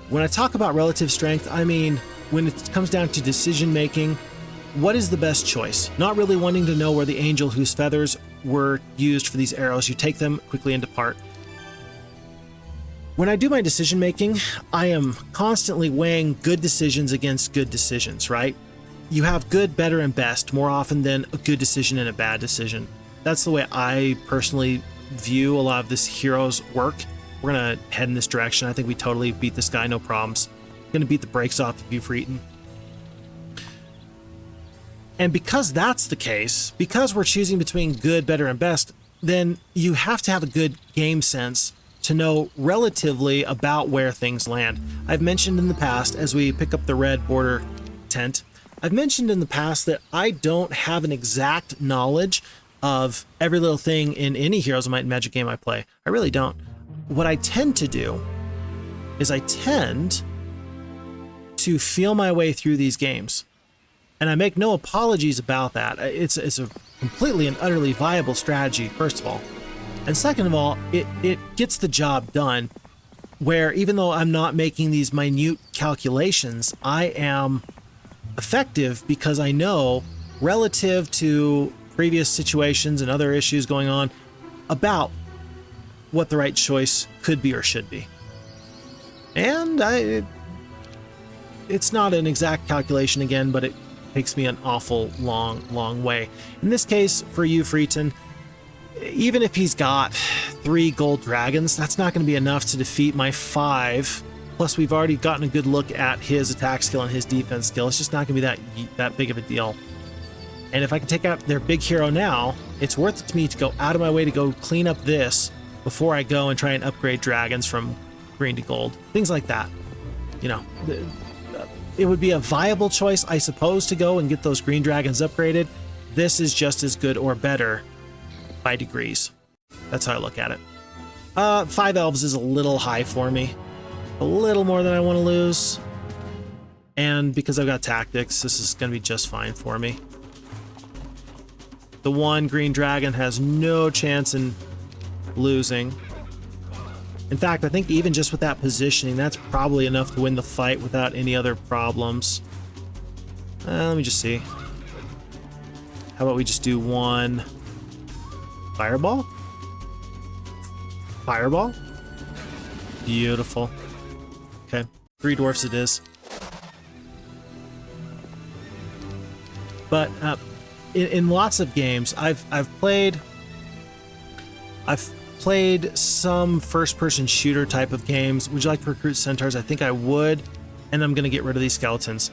When I talk about relative strength, I mean when it comes down to decision making, what is the best choice? Not really wanting to know where the angel whose feathers were used for these arrows. You take them quickly and depart. When I do my decision making, I am constantly weighing good decisions against good decisions, right? You have good, better, and best more often than a good decision and a bad decision. That's the way I personally view a lot of this hero's work. We're going to head in this direction. I think we totally beat this guy, no problems. Going to beat the brakes off of Ufretin. And because that's the case, because we're choosing between good, better, and best, then you have to have a good game sense to know relatively about where things land. I've mentioned in the past, as we pick up the red border tent, I've mentioned in the past that I don't have an exact knowledge of every little thing in any Heroes of Might and Magic game I play. I really don't. What I tend to do is I tend to feel my way through these games. And I make no apologies about that. It's a completely and utterly viable strategy, first of all. And second of all, it gets the job done, where even though I'm not making these minute calculations, I am effective because I know, relative to previous situations and other issues going on, about what the right choice could be or should be. And it's not an exact calculation again, but it takes me an awful long way. In this case, for Ufretin, even if he's got 3 gold dragons, that's not going to be enough to defeat my 5. Plus, we've already gotten a good look at his attack skill and his defense skill. It's just not going to be that big of a deal. And if I can take out their big hero now, it's worth it to me to go out of my way to go clean up this before I go and try and upgrade dragons from green to gold. Things like that. You know, it would be a viable choice, I suppose, to go and get those green dragons upgraded. This is just as good or better by degrees. That's how I look at it. 5 elves is a little high for me. A little more than I want to lose. And because I've got tactics, this is going to be just fine for me. The 1 green dragon has no chance in losing. In fact, I think even just with that positioning, that's probably enough to win the fight without any other problems. Let me just see. How about we just do 1 fireball? Fireball? Beautiful. Okay, 3 dwarfs it is. But in lots of games, I've played some first-person shooter type of games. Would you like to recruit centaurs? I think I would, and I'm going to get rid of these skeletons.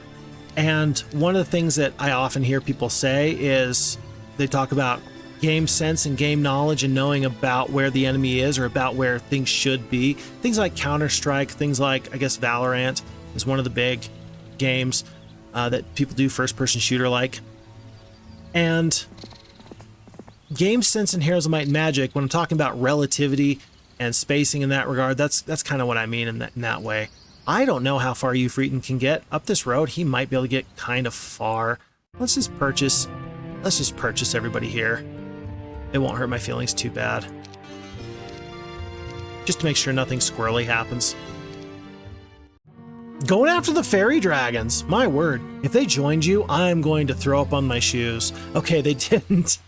And one of the things that I often hear people say is they talk about game sense and game knowledge and knowing about where the enemy is or about where things should be. Things like Counter-Strike, things like, I guess, Valorant is one of the big games that people do first-person shooter like. And game sense in Heroes of Might and Magic, when I'm talking about relativity and spacing in that regard, that's kind of what I mean in that way. I don't know how far Ufretin can get. Up this road, he might be able to get kind of far. Let's just purchase everybody here. It won't hurt my feelings too bad. Just to make sure nothing squirrely happens. Going after the fairy dragons. My word. If they joined you, I'm going to throw up on my shoes. Okay, they didn't.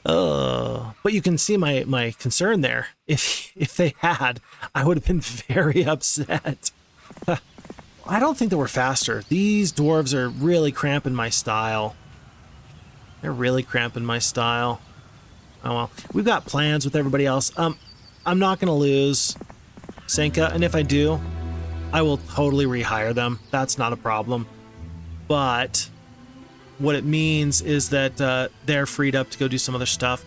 But you can see my concern there. If they had, I would have been very upset. I don't think that we're faster. These dwarves are really cramping my style. They're really cramping my style. Oh well, we've got plans with everybody else. I'm not gonna lose Senka, and if I do, I will totally rehire them. That's not a problem. But what it means is that they're freed up to go do some other stuff.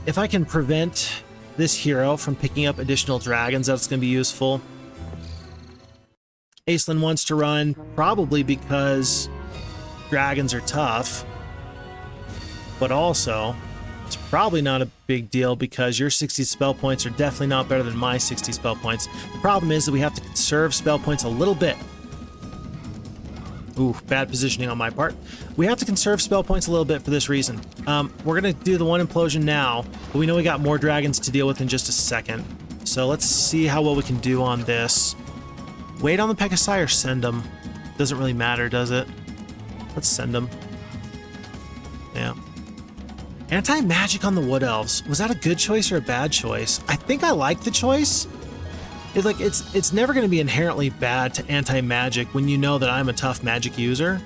If I can prevent this hero from picking up additional dragons, that's going to be useful. Aislinn wants to run, probably because dragons are tough, but also it's probably not a big deal because your 60 spell points are definitely not better than my 60 spell points. The problem is that we have to conserve spell points a little bit. Ooh, bad positioning on my part. We have to conserve spell points a little bit for this reason. We're going to do the 1 implosion now, but we know we got more dragons to deal with in just a second. So let's see how well we can do on this. Wait on the Pegasi or send them? Doesn't really matter, does it? Let's send them. Yeah. Anti-magic on the Wood Elves. Was that a good choice or a bad choice? I think I like the choice. It's never going to be inherently bad to anti-magic when you know that I'm a tough magic user.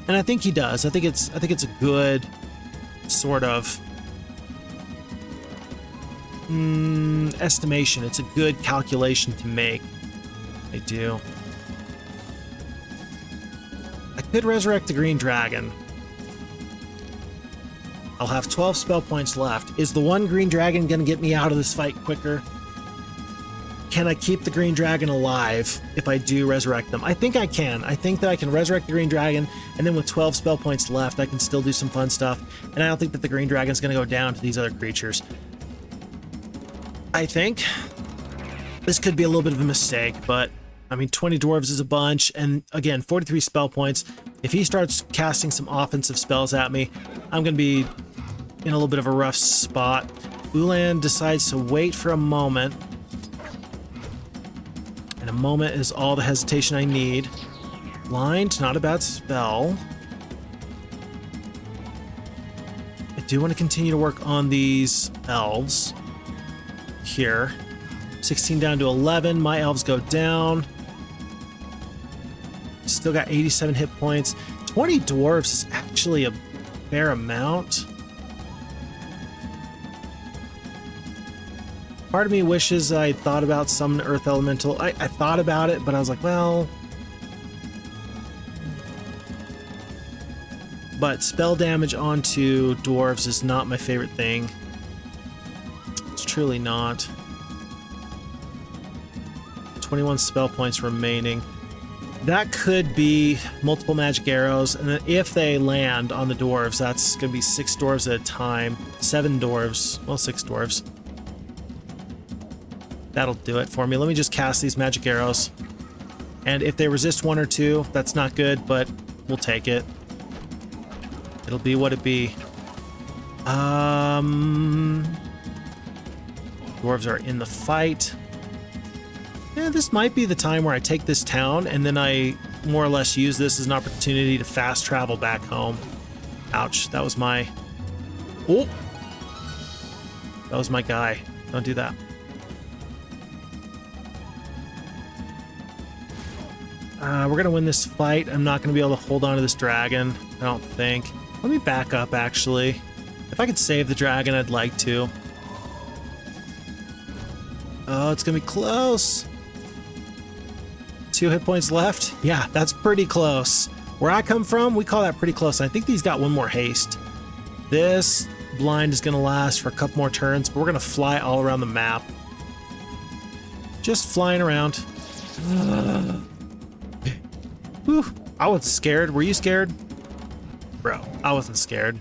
And I think he does. I think it's a good sort of estimation. It's a good calculation to make. I do. I could resurrect the green dragon. I'll have 12 spell points left. Is the one green dragon going to get me out of this fight quicker? Can I keep the green dragon alive if I do resurrect them? I think I can. I think that I can resurrect the green dragon, and then with 12 spell points left, I can still do some fun stuff. And I don't think that the green dragon's going to go down to these other creatures. I think this could be a little bit of a mistake, but I mean, 20 dwarves is a bunch, and again, 43 spell points. If he starts casting some offensive spells at me, I'm going to be in a little bit of a rough spot. Ulan decides to wait for a moment. And a moment is all the hesitation I need. Blind, not a bad spell. I do want to continue to work on these elves. Here. 16 down to 11. My elves go down. Still got 87 hit points. 20 dwarves is actually a fair amount. Part of me wishes I thought about summon Earth Elemental. I thought about it, but I was like, well... But spell damage onto dwarves is not my favorite thing. It's truly not. 21 spell points remaining. That could be multiple magic arrows, and then if they land on the dwarves, that's going to be 6 dwarves at a time. 7 dwarves. Well, 6 dwarves. That'll do it for me. Let me just cast these magic arrows. And if they resist 1 or 2, that's not good, but we'll take it. It'll be what it be. Dwarves are in the fight. Yeah, this might be the time where I take this town, and then I more or less use this as an opportunity to fast travel back home. Ouch, that was my... Oh! That was my guy. Don't do that. We're going to win this fight. I'm not going to be able to hold on to this dragon, I don't think. Let me back up, actually. If I could save the dragon, I'd like to. Oh, it's going to be close. 2 hit points left. Yeah, that's pretty close. Where I come from, we call that pretty close. I think these got 1 more haste. This blind is going to last for a couple more turns, but we're going to fly all around the map. Just flying around. Whew. I was scared. Were you scared? Bro, I wasn't scared.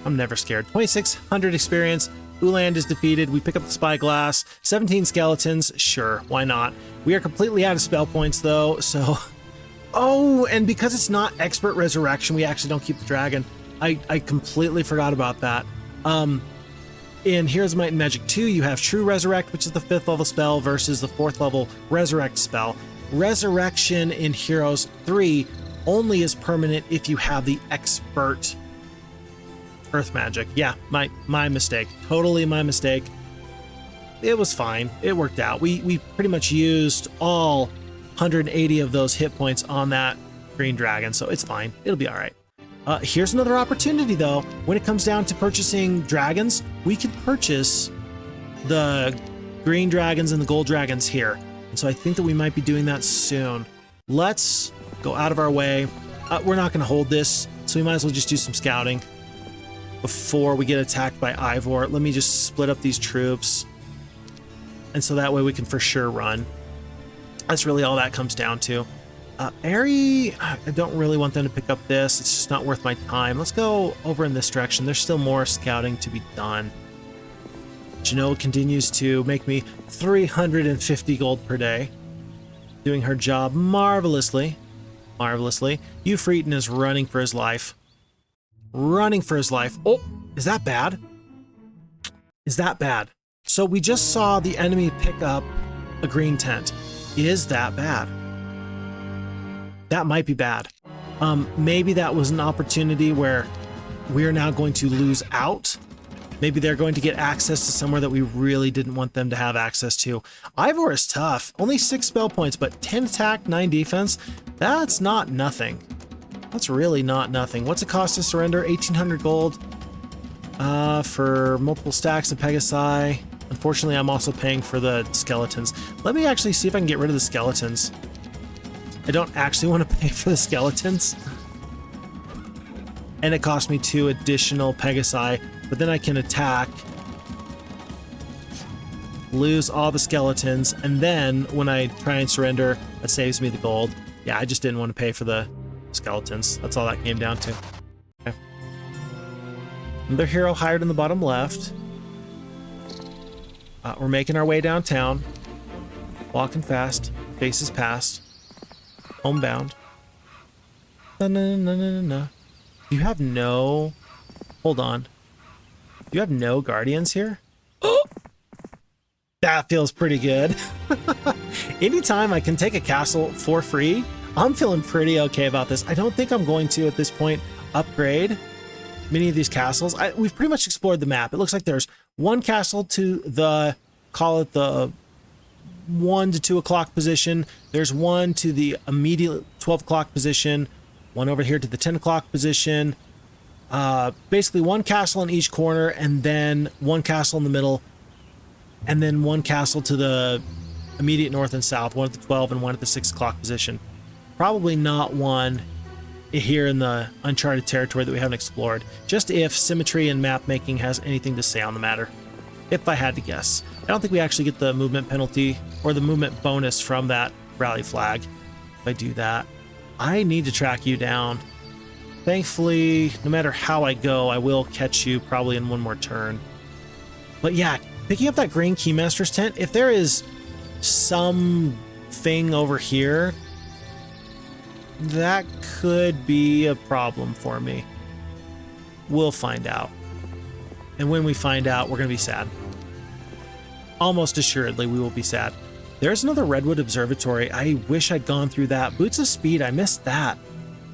I'm never scared. 2600 experience. Uland is defeated. We pick up the spyglass. 17 skeletons. Sure, why not? We are completely out of spell points, though, so... Oh, and because it's not expert resurrection, we actually don't keep the dragon. I completely forgot about that. In Heroes of Might and Magic 2, you have True Resurrect, which is the 5th level spell, versus the 4th level Resurrect spell. Resurrection in Heroes 3 only is permanent if you have the expert Earth Magic. Yeah, my mistake. Totally my mistake. It was fine. It worked out. We pretty much used all 180 of those hit points on that green dragon, so it's fine. It'll be all right. Here's another opportunity, though. When it comes down to purchasing dragons, we can purchase the green dragons and the gold dragons here. And so I think that we might be doing that soon. Let's go out of our way. We're not going to hold this, so we might as well just do some scouting before we get attacked by Ivor. Let me just split up these troops. And so that way we can for sure run. That's really all that comes down to. Airy, I don't really want them to pick up this. It's just not worth my time. Let's go over in this direction. There's still more scouting to be done. Genoa continues to make me 350 gold per day. Doing her job marvelously. Marvelously. Ufretin is running for his life. Running for his life. Oh, is that bad? Is that bad? So we just saw the enemy pick up a green tent. Is that bad? That might be bad. Maybe that was an opportunity where we're now going to lose out. Maybe they're going to get access to somewhere that we really didn't want them to have access to. Ivor is tough. Only 6 spell points, but 10 attack, 9 defense. That's not nothing. That's really not nothing. What's it cost to surrender? 1,800 gold for multiple stacks of Pegasi. Unfortunately, I'm also paying for the skeletons. Let me actually see if I can get rid of the skeletons. I don't actually want to pay for the skeletons. And it cost me 2 additional Pegasi, but then I can attack, lose all the skeletons, and then when I try and surrender, that saves me the gold. Yeah, I just didn't want to pay for the skeletons. That's all that came down to. Okay. Another hero hired in the bottom left. We're making our way downtown. Walking fast. Faces past. Homebound. No. You have no... Hold on. You have no guardians here? Oh! That feels pretty good. Anytime I can take a castle for free, I'm feeling pretty okay about this. I don't think I'm going to, at this point, upgrade many of these castles. We've pretty much explored the map. It looks like there's one castle to the, call it the 1 to 2 o'clock position. There's one to the immediate 12 o'clock position. One over here to the 10 o'clock position. Basically one castle in each corner, and then one castle in the middle, and then one castle to the immediate north and south, one at the 12 and one at the 6 o'clock position. Probably not one here in the uncharted territory that we haven't explored, just if symmetry and map making has anything to say on the matter, if I had to guess. I don't think we actually get the movement penalty or the movement bonus from that rally flag if I do that. I need to track you down. Thankfully, no matter how I go, I will catch you probably in one more turn. But yeah, picking up that green Keymaster's tent, if there is something over here, that could be a problem for me. We'll find out. And when we find out, we're going to be sad. Almost assuredly, we will be sad. There's another Redwood Observatory. I wish I'd gone through that. Boots of Speed, I missed that.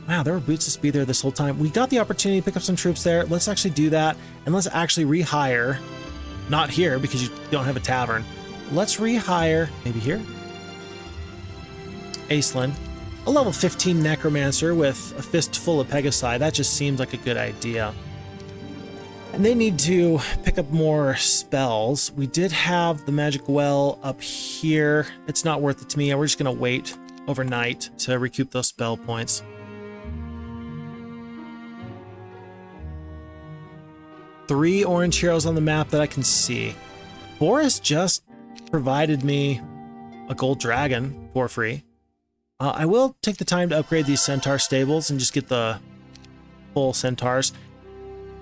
Wow, there were Boots of Speed there this whole time. We got the opportunity to pick up some troops there. Let's actually do that. And let's actually rehire. Not here, because you don't have a tavern. Let's rehire, maybe here. Aislinn. A level 15 Necromancer with a fistful of Pegasi. That just seems like a good idea. And they need to pick up more spells. We did have the Magic Well up here. It's not worth it to me. We're just going to wait overnight to recoup those spell points. Three orange heroes on the map that I can see. Boris just provided me a gold dragon for free. I will take the time to upgrade these centaur stables and just get the full centaurs.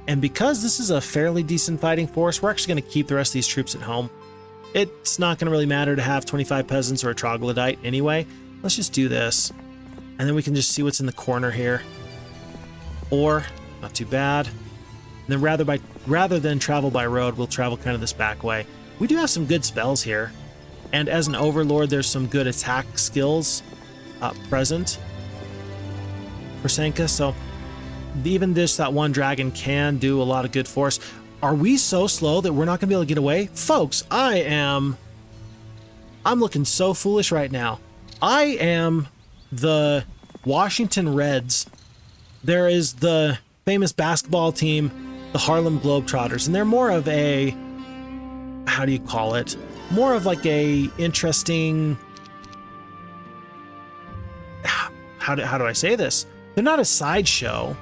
And because this is a fairly decent fighting force, we're actually going to keep the rest of these troops at home. It's not going to really matter to have 25 peasants or a troglodyte anyway. Let's just do this. And then we can just see what's in the corner here. Or, not too bad. And then rather than travel by road, we'll travel kind of this back way. We do have some good spells here. And as an overlord, there's some good attack skills present for Senka. So even that one dragon can do a lot of good for us. Are we so slow that we're not going to be able to get away? Folks, I'm looking so foolish right now. I am the Washington Reds. There is the famous basketball team, the Harlem Globetrotters, and they're more of a, how do you call it? More of like a interesting, how do I say this? They're not a sideshow.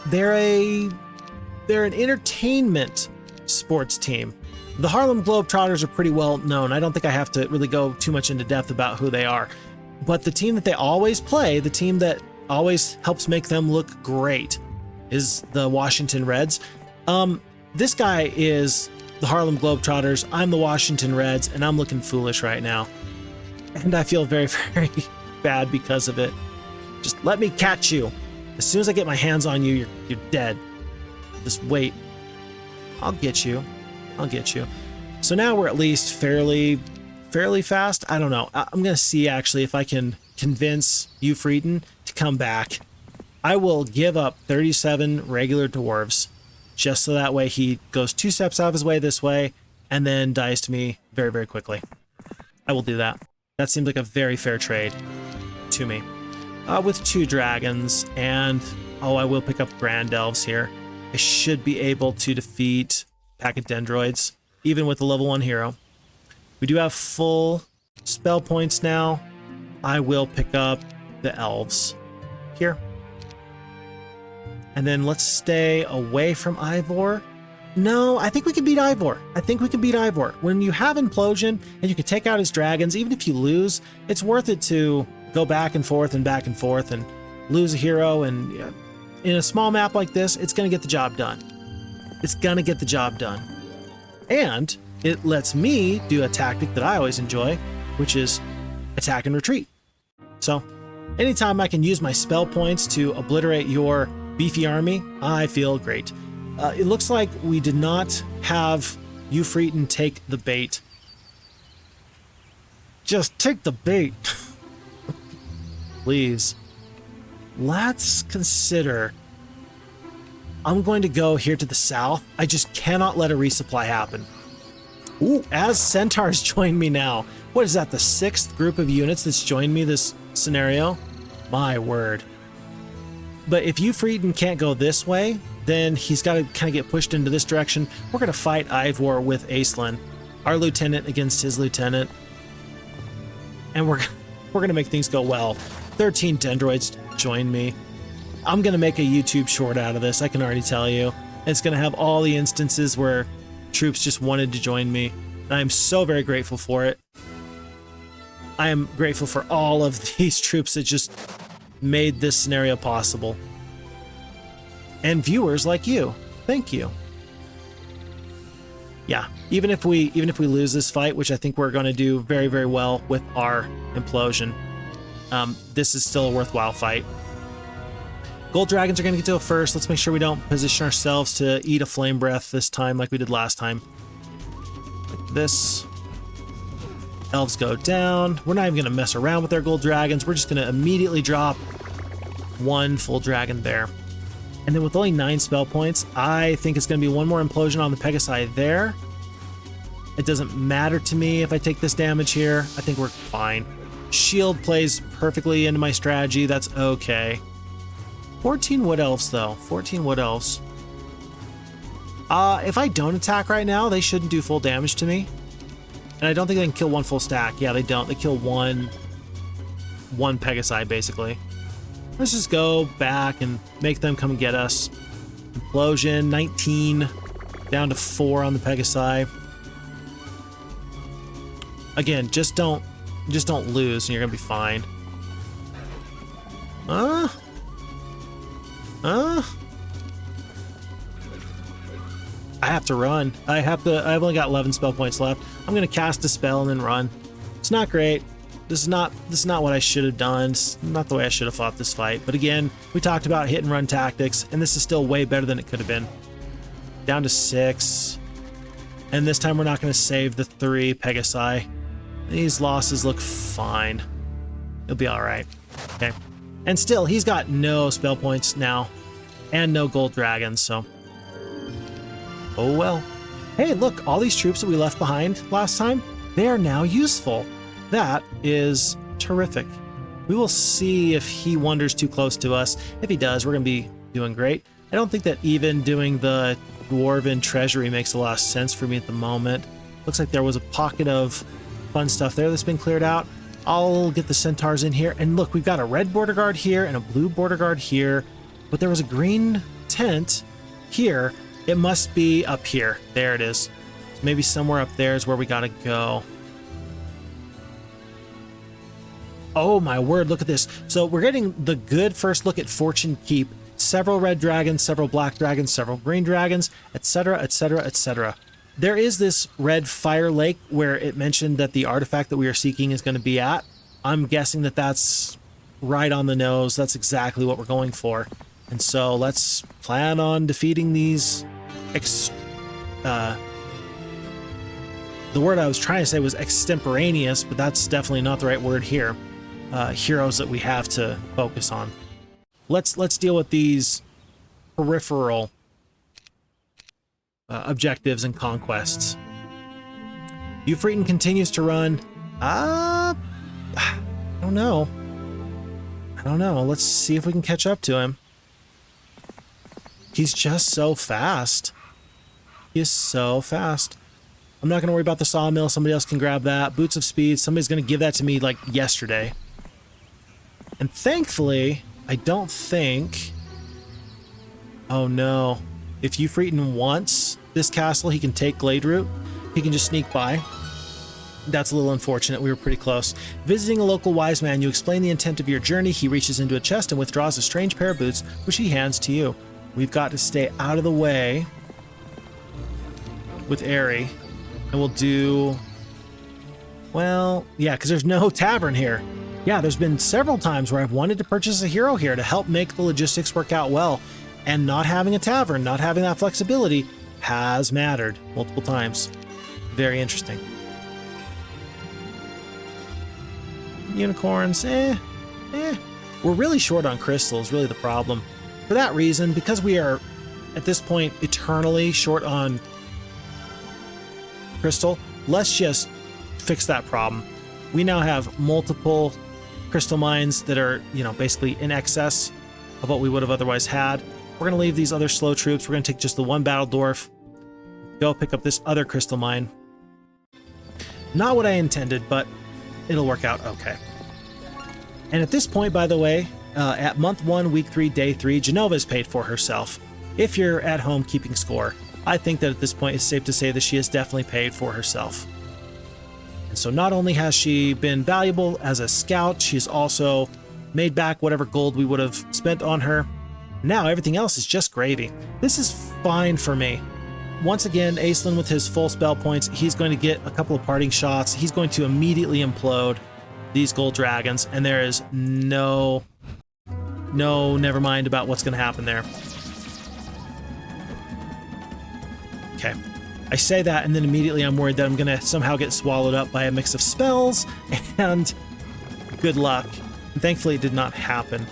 They're an entertainment sports team. The Harlem Globetrotters are pretty well known. I don't think I have to really go too much into depth about who they are. But the team that they always play, the team that always helps make them look great, is the Washington Reds. This guy is the Harlem Globetrotters. I'm the Washington Reds, and I'm looking foolish right now. And I feel very, very bad because of it. Just let me catch you. As soon as I get my hands on you, you're dead. Just wait. I'll get you. I'll get you. So now we're at least fairly fast. I don't know. I'm going to see actually if I can convince Ufretin to come back. I will give up 37 regular dwarves just so that way he goes 2 steps out of his way this way and then dies to me very, very quickly. I will do that. That seems like a very fair trade to me. With 2 dragons, and I will pick up Grand Elves here. I should be able to defeat pack of Dendroids, even with the level 1 hero. We do have full spell points now. I will pick up the Elves here. And then let's stay away from Ivor. No, I think we can beat Ivor. I think we can beat Ivor. When you have Implosion and you can take out his dragons, even if you lose, it's worth it to go back and forth and lose a hero. And in a small map like this, it's going to get the job done. It's going to get the job done. And it lets me do a tactic that I always enjoy, which is attack and retreat. So anytime I can use my spell points to obliterate your beefy army, I feel great. It looks like we did not have Ufretin take the bait. Just take the bait. Please. Let's consider. I'm going to go here to the south. I just cannot let a resupply happen. Ooh, as centaurs join me now. What is that, the 6th group of units that's joined me this scenario? My word. But if Ufretin can't go this way, then he's got to kind of get pushed into this direction. We're going to fight Ivor with Aislinn, our lieutenant against his lieutenant. And we're going to make things go well. 13 Dendroids join me. I'm going to make a YouTube short out of this, I can already tell you. It's going to have all the instances where troops just wanted to join me. And I'm so very grateful for it. I am grateful for all of these troops that just made this scenario possible. And viewers like you. Thank you. Yeah, even if we lose this fight, which I think we're going to do very, very well with our implosion, this is still a worthwhile fight. Gold dragons are going to get to go first. Let's make sure we don't position ourselves to eat a flame breath this time like we did last time. Like this. Elves go down. We're not even going to mess around with our gold dragons. We're just going to immediately drop 1 full dragon there. And then with only 9 spell points, I think it's going to be 1 more implosion on the Pegasi there. It doesn't matter to me if I take this damage here. I think we're fine. Shield plays perfectly into my strategy. That's okay. 14 wood elves, though. 14 wood elves. If I don't attack right now, they shouldn't do full damage to me. And I don't think they can kill 1 full stack. Yeah, they don't. They kill one Pegasi, basically. Let's just go back and make them come and get us. Implosion, 19, down to 4 on the Pegasi. Again, just don't lose, and you're gonna be fine. I have to run. I've only got 11 spell points left. I'm gonna cast a spell and then run. It's not great. This is not what I should have done. It's not the way I should have fought this fight. But again, we talked about hit and run tactics, and this is still way better than it could have been. Down to 6. And this time we're not going to save the 3 Pegasi. These losses look fine. He'll be alright. Okay. And still, he's got no spell points now. And no gold dragons, so. Oh well. Hey, look, all these troops that we left behind last time, they are now useful. That is terrific. We will see if he wanders too close to us. If he does, we're going to be doing great. I don't think that even doing the Dwarven Treasury makes a lot of sense for me at the moment. Looks like there was a pocket of fun stuff there that's been cleared out. I'll get the centaurs in here. And look, we've got a red border guard here and a blue border guard here. But there was a green tent here. It must be up here. There it is. Maybe somewhere up there is where we got to go. Oh my word, look at this. So we're getting the good first look at Fortune Keep. Several red dragons, several black dragons, several green dragons, etc., etc., etc. There is this red fire lake where it mentioned that the artifact that we are seeking is going to be at. I'm guessing that that's right on the nose. That's exactly what we're going for. And so let's plan on defeating these the word I was trying to say was extemporaneous, but that's definitely not the right word here. Heroes that we have to focus on. let's deal with these peripheral objectives and conquests. Ufretin continues to run. I don't know. Let's see if we can catch up to him. He's just so fast. He is so fast. I'm not going to worry about the sawmill. Somebody else can grab that. Boots of Speed. Somebody's going to give that to me like yesterday. And thankfully, I don't think... Oh no. If Ufretin wants this castle, he can take Glade Route. He can just sneak by. That's a little unfortunate. We were pretty close. Visiting a local wise man, you explain the intent of your journey. He reaches into a chest and withdraws a strange pair of boots, which he hands to you. We've got to stay out of the way with Airy. And we'll do... Well, yeah, because there's no tavern here. Yeah, there's been several times where I've wanted to purchase a hero here to help make the logistics work out well. And not having a tavern, not having that flexibility, has mattered multiple times. Very interesting. Unicorns, We're really short on crystals, really the problem. For that reason, because we are, at this point, eternally short on crystal, let's just fix that problem. We now have multiple crystal mines that are, basically in excess of what we would have otherwise had. We're going to leave these other slow troops. We're going to take just the one battle dwarf, go pick up this other crystal mine. Not what I intended, but it'll work out okay. And at this point, by the way, at month 1, week 3, day 3, Genova's paid for herself. If you're at home keeping score, I think that at this point it's safe to say that she has definitely paid for herself. And so not only has she been valuable as a scout, she's also made back whatever gold we would have spent on her. Now everything else is just gravy. This is fine for me. Once again, Aislinn with his full spell points, he's going to get a couple of parting shots. He's going to immediately implode these gold dragons, and there is no never mind about what's going to happen there. Okay. I say that, and then immediately I'm worried that I'm going to somehow get swallowed up by a mix of spells, and good luck. And thankfully, it did not happen.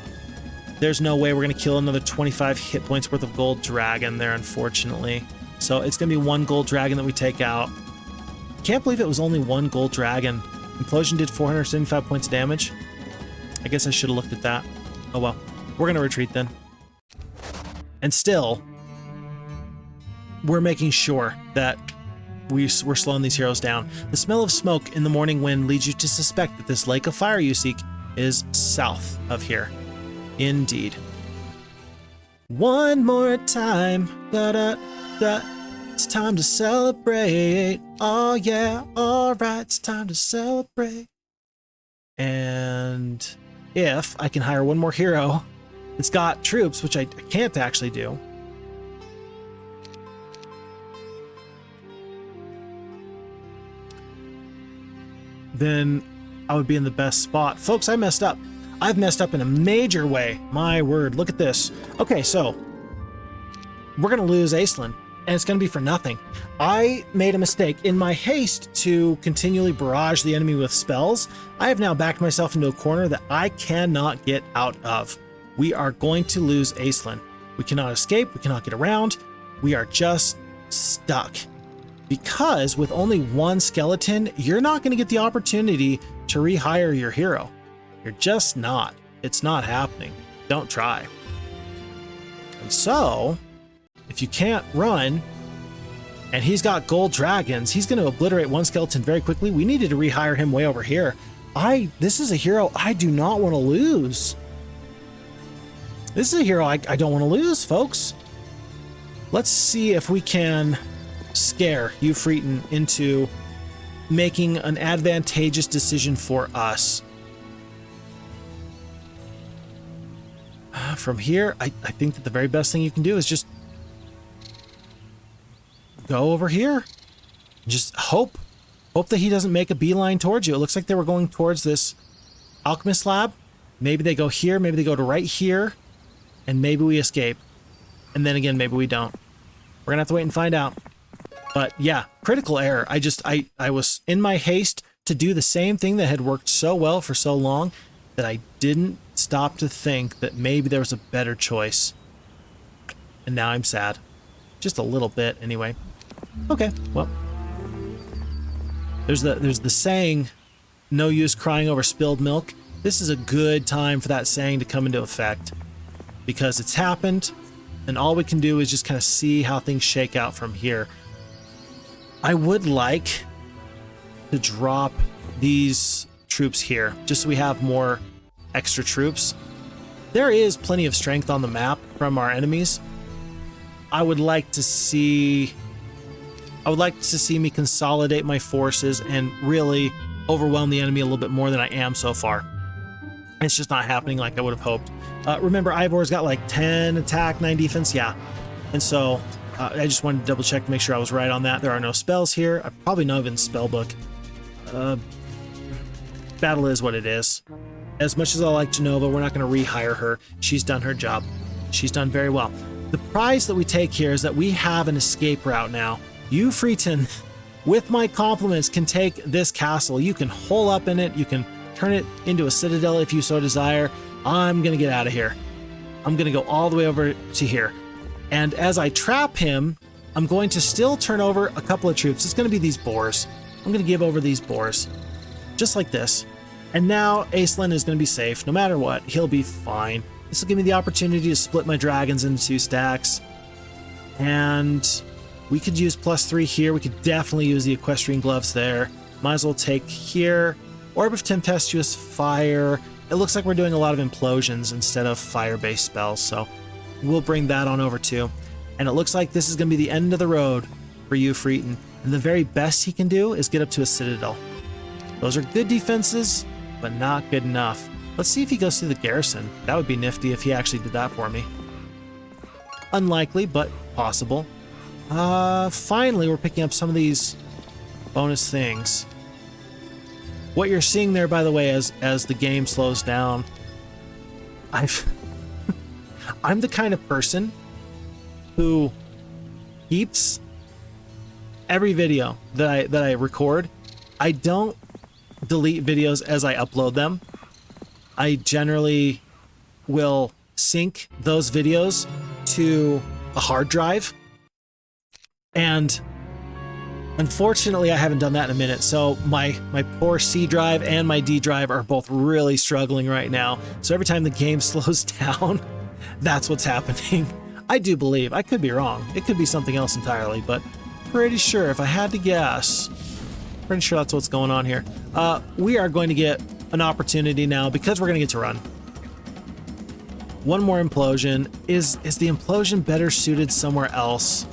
There's no way we're going to kill another 25 hit points worth of gold dragon there, unfortunately. So it's going to be one gold dragon that we take out. Can't believe it was only one gold dragon. Implosion did 475 points of damage. I guess I should have looked at that. Oh well. We're going to retreat then. And still, we're making sure that we're slowing these heroes down. The smell of smoke in the morning wind leads you to suspect that this lake of fire you seek is south of here. Indeed. One more time. Da-da-da. It's time to celebrate. Oh yeah, alright, it's time to celebrate. And if I can hire one more hero that's got troops, which I can't actually do. Then I would be in the best spot. Folks, I messed up. I've messed up in a major way. My word, look at this. Okay, so we're going to lose Aislinn. And it's going to be for nothing. I made a mistake. In my haste to continually barrage the enemy with spells, I have now backed myself into a corner that I cannot get out of. We are going to lose Aislinn. We cannot escape. We cannot get around. We are just stuck. Because with only one skeleton, you're not going to get the opportunity to rehire your hero. You're just not. It's not happening. Don't try. And so, if you can't run, and he's got gold dragons, he's going to obliterate one skeleton very quickly. We needed to rehire him way over here. This is a hero I do not want to lose. This is a hero I don't want to lose, folks. Let's see if we can scare Ufretin into making an advantageous decision for us. From here, I think that the very best thing you can do is just go over here. Just hope that he doesn't make a beeline towards you. It looks like they were going towards this alchemist lab. Maybe they go here, maybe they go to right here, and maybe we escape. And then again, maybe we don't. We're gonna have to wait and find out. But yeah, critical error. I was in my haste to do the same thing that had worked so well for so long, that I didn't stop to think that maybe there was a better choice. And now I'm sad. Just a little bit, anyway. Okay, well. There's the saying, no use crying over spilled milk. This is a good time for that saying to come into effect. Because it's happened, and all we can do is just kind of see how things shake out from here. I would like to drop these troops here, just so we have more extra troops. There is plenty of strength on the map from our enemies. I would like to see me consolidate my forces and really overwhelm the enemy a little bit more than I am so far. It's just not happening like I would have hoped. Remember, Ivor's got like 10 attack, 9 defense, yeah. And so I just wanted to double check to make sure I was right on that. There are no spells here. I probably not even spell book. Battle is what it is. As much as I like Genova, we're not going to rehire her. She's done her job. She's done very well. The prize that we take here is that we have an escape route now. Ufretin, with my compliments, can take this castle. You can hole up in it. You can turn it into a citadel if you so desire. I'm going to get out of here. I'm going to go all the way over to here. And as I trap him, I'm going to still turn over a couple of troops. It's going to be these boars. I'm going to give over these boars. Just like this. And now Aislinn is going to be safe. No matter what, he'll be fine. This will give me the opportunity to split my dragons into 2 stacks. And we could use +3 here. We could definitely use the equestrian gloves there. Might as well take here. Orb of Tempestuous Fire. It looks like we're doing a lot of implosions instead of fire-based spells, so we'll bring that on over too. And it looks like this is going to be the end of the road for Ufretin. And the very best he can do is get up to a citadel. Those are good defenses, but not good enough. Let's see if he goes through the garrison. That would be nifty if he actually did that for me. Unlikely, but possible. Finally, we're picking up some of these bonus things. What you're seeing there, by the way, as the game slows down, I'm the kind of person who keeps every video that I record. I don't delete videos as I upload them. I generally will sync those videos to a hard drive. And unfortunately, I haven't done that in a minute. So my poor C drive and my D drive are both really struggling right now. So every time the game slows down, that's what's happening. I do believe. I could be wrong. It could be something else entirely, but pretty sure if I had to guess, pretty sure that's what's going on here. We are going to get an opportunity now because we're going to get to run. One more implosion. Is the implosion better suited somewhere else?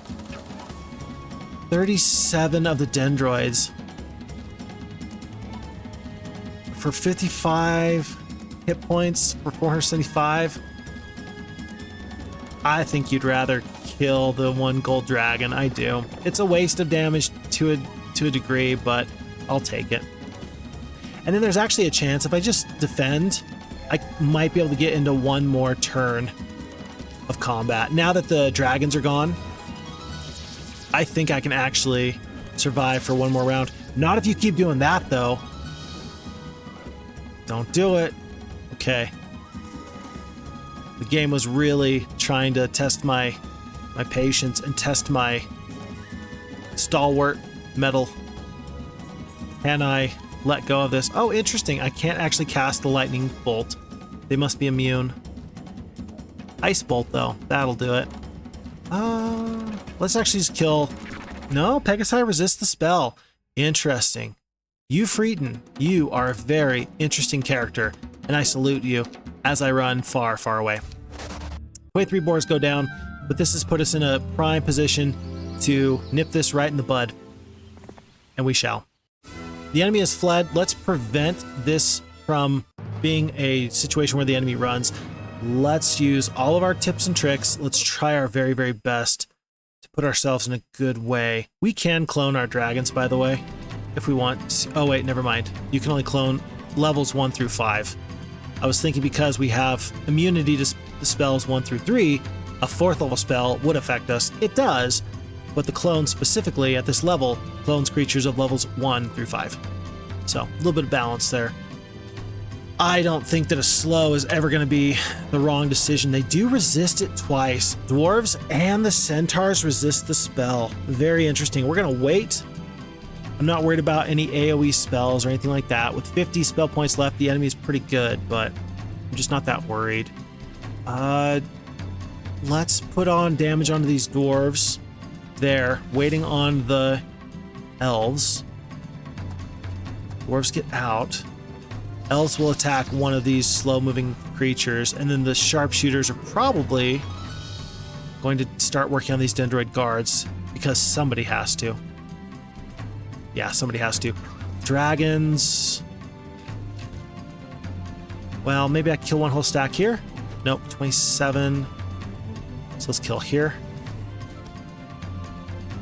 37 of the dendroids for 55 hit points for 475. I think you'd rather kill the 1 gold dragon. I do. It's a waste of damage to a degree, but I'll take it. And then there's actually a chance if I just defend, I might be able to get into 1 more turn of combat. Now that the dragons are gone, I think I can actually survive for 1 more round. Not if you keep doing that, though. Don't do it. Okay. The game was really trying to test my patience and test my stalwart metal. Can I let go of this? Oh, interesting. I can't actually cast the lightning bolt. They must be immune. Ice bolt, though. That'll do it. Let's actually just kill... No, Pegasi resists the spell. Interesting. Ufretin, you are a very interesting character, and I salute you as I run far, far away. 23 boars go down, but this has put us in a prime position to nip this right in the bud. And we shall. The enemy has fled. Let's prevent this from being a situation where the enemy runs. Let's use all of our tips and tricks. Let's try our very, very best to put ourselves in a good way. We can clone our dragons, by the way, if we want. Oh, wait, never mind. You can only clone levels 1 through 5. I was thinking because we have immunity to spells 1 through 3, a 4th level spell would affect us. It does, but the clone specifically at this level clones creatures of levels 1 through 5. So, a little bit of balance there. I don't think that a slow is ever going to be the wrong decision. They do resist it twice. Dwarves and the centaurs resist the spell. Very interesting. We're going to wait. I'm not worried about any AoE spells or anything like that. With 50 spell points left, the enemy is pretty good, but I'm just not that worried. Let's put on damage onto these dwarves. There, waiting on the elves. Dwarves get out. Elves will attack one of these slow-moving creatures, and then the sharpshooters are probably going to start working on these dendroid guards because somebody has to. Yeah, somebody has to. Dragons. Well, maybe I can kill one whole stack here. Nope, 27. So let's kill here.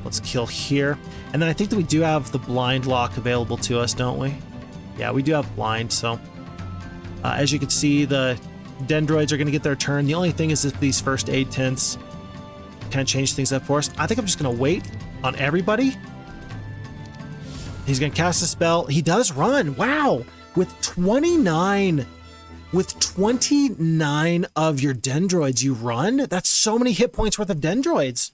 Let's kill here. And then I think that we do have the blind lock available to us, don't we? Yeah, we do have blind, so as you can see, the dendroids are going to get their turn. The only thing is that these first aid tents kind of change things up for us. I think I'm just going to wait on everybody. He's going to cast a spell. He does run. Wow. With 29 of your dendroids you run? That's so many hit points worth of dendroids.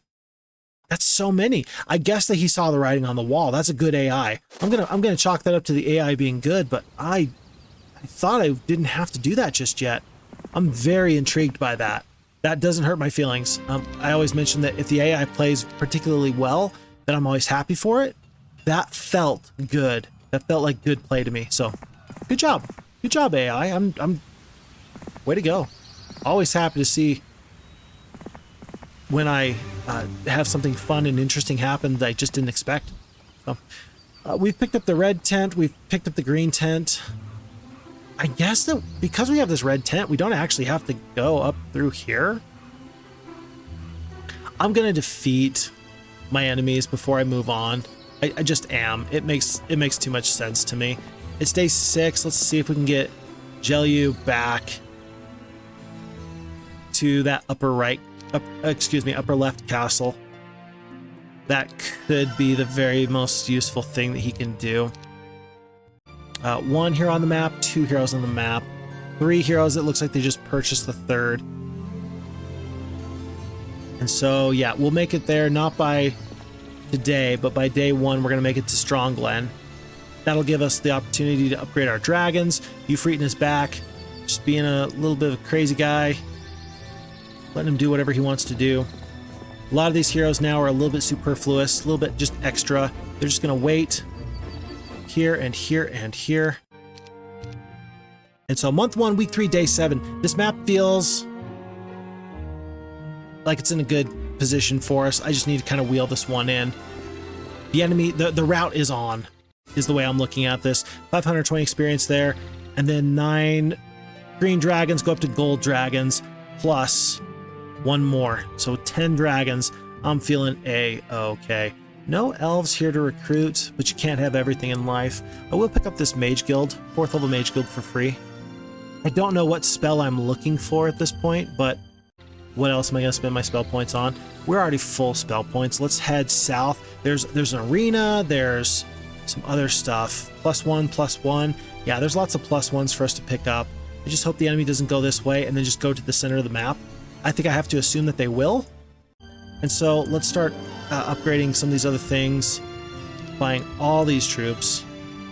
That's so many. I guess that he saw the writing on the wall. That's a good AI. I'm gonna chalk that up to the AI being good, but I thought I didn't have to do that just yet. I'm very intrigued by that. That doesn't hurt my feelings. I always mention that if the AI plays particularly well, then I'm always happy for it. That felt good. That felt like good play to me. So, good job. Good job, AI. I'm way to go. Always happy to see when I have something fun and interesting happen that I just didn't expect. So, we've picked up the red tent. We've picked up the green tent. I guess that because we have this red tent, we don't actually have to go up through here. I'm going to defeat my enemies before I move on. I just am. It makes too much sense to me. It's day 6. Let's see if we can get Jelyu back to that upper left castle. That could be the very most useful thing that he can do. 1 hero on the map, 2 heroes on the map, 3 heroes. It looks like they just purchased the 3rd. And so, yeah, we'll make it there, not by today, but by day 1, we're going to make it to Strong Glen. That'll give us the opportunity to upgrade our dragons. Ufretin is back, just being a little bit of a crazy guy, letting him do whatever he wants to do. A lot of these heroes now are a little bit superfluous, a little bit just extra. They're just going to wait here and here and here. And so month 1, week 3, day 7. This map feels like it's in a good position for us. I just need to kind of wheel this one in. The enemy, the route is on, is the way I'm looking at this. 520 experience there, and then 9 green dragons go up to gold dragons, plus 1 more. So 10 dragons. I'm feeling A-okay. No elves here to recruit, but you can't have everything in life. I will pick up this mage guild, 4th level mage guild for free. I don't know what spell I'm looking for at this point, but what else am I going to spend my spell points on? We're already full spell points. Let's head south. There's an arena. There's some other stuff. +1, +1. Yeah, there's lots of +1s for us to pick up. I just hope the enemy doesn't go this way and then just go to the center of the map. I think I have to assume that they will. And so let's start upgrading some of these other things. Buying all these troops.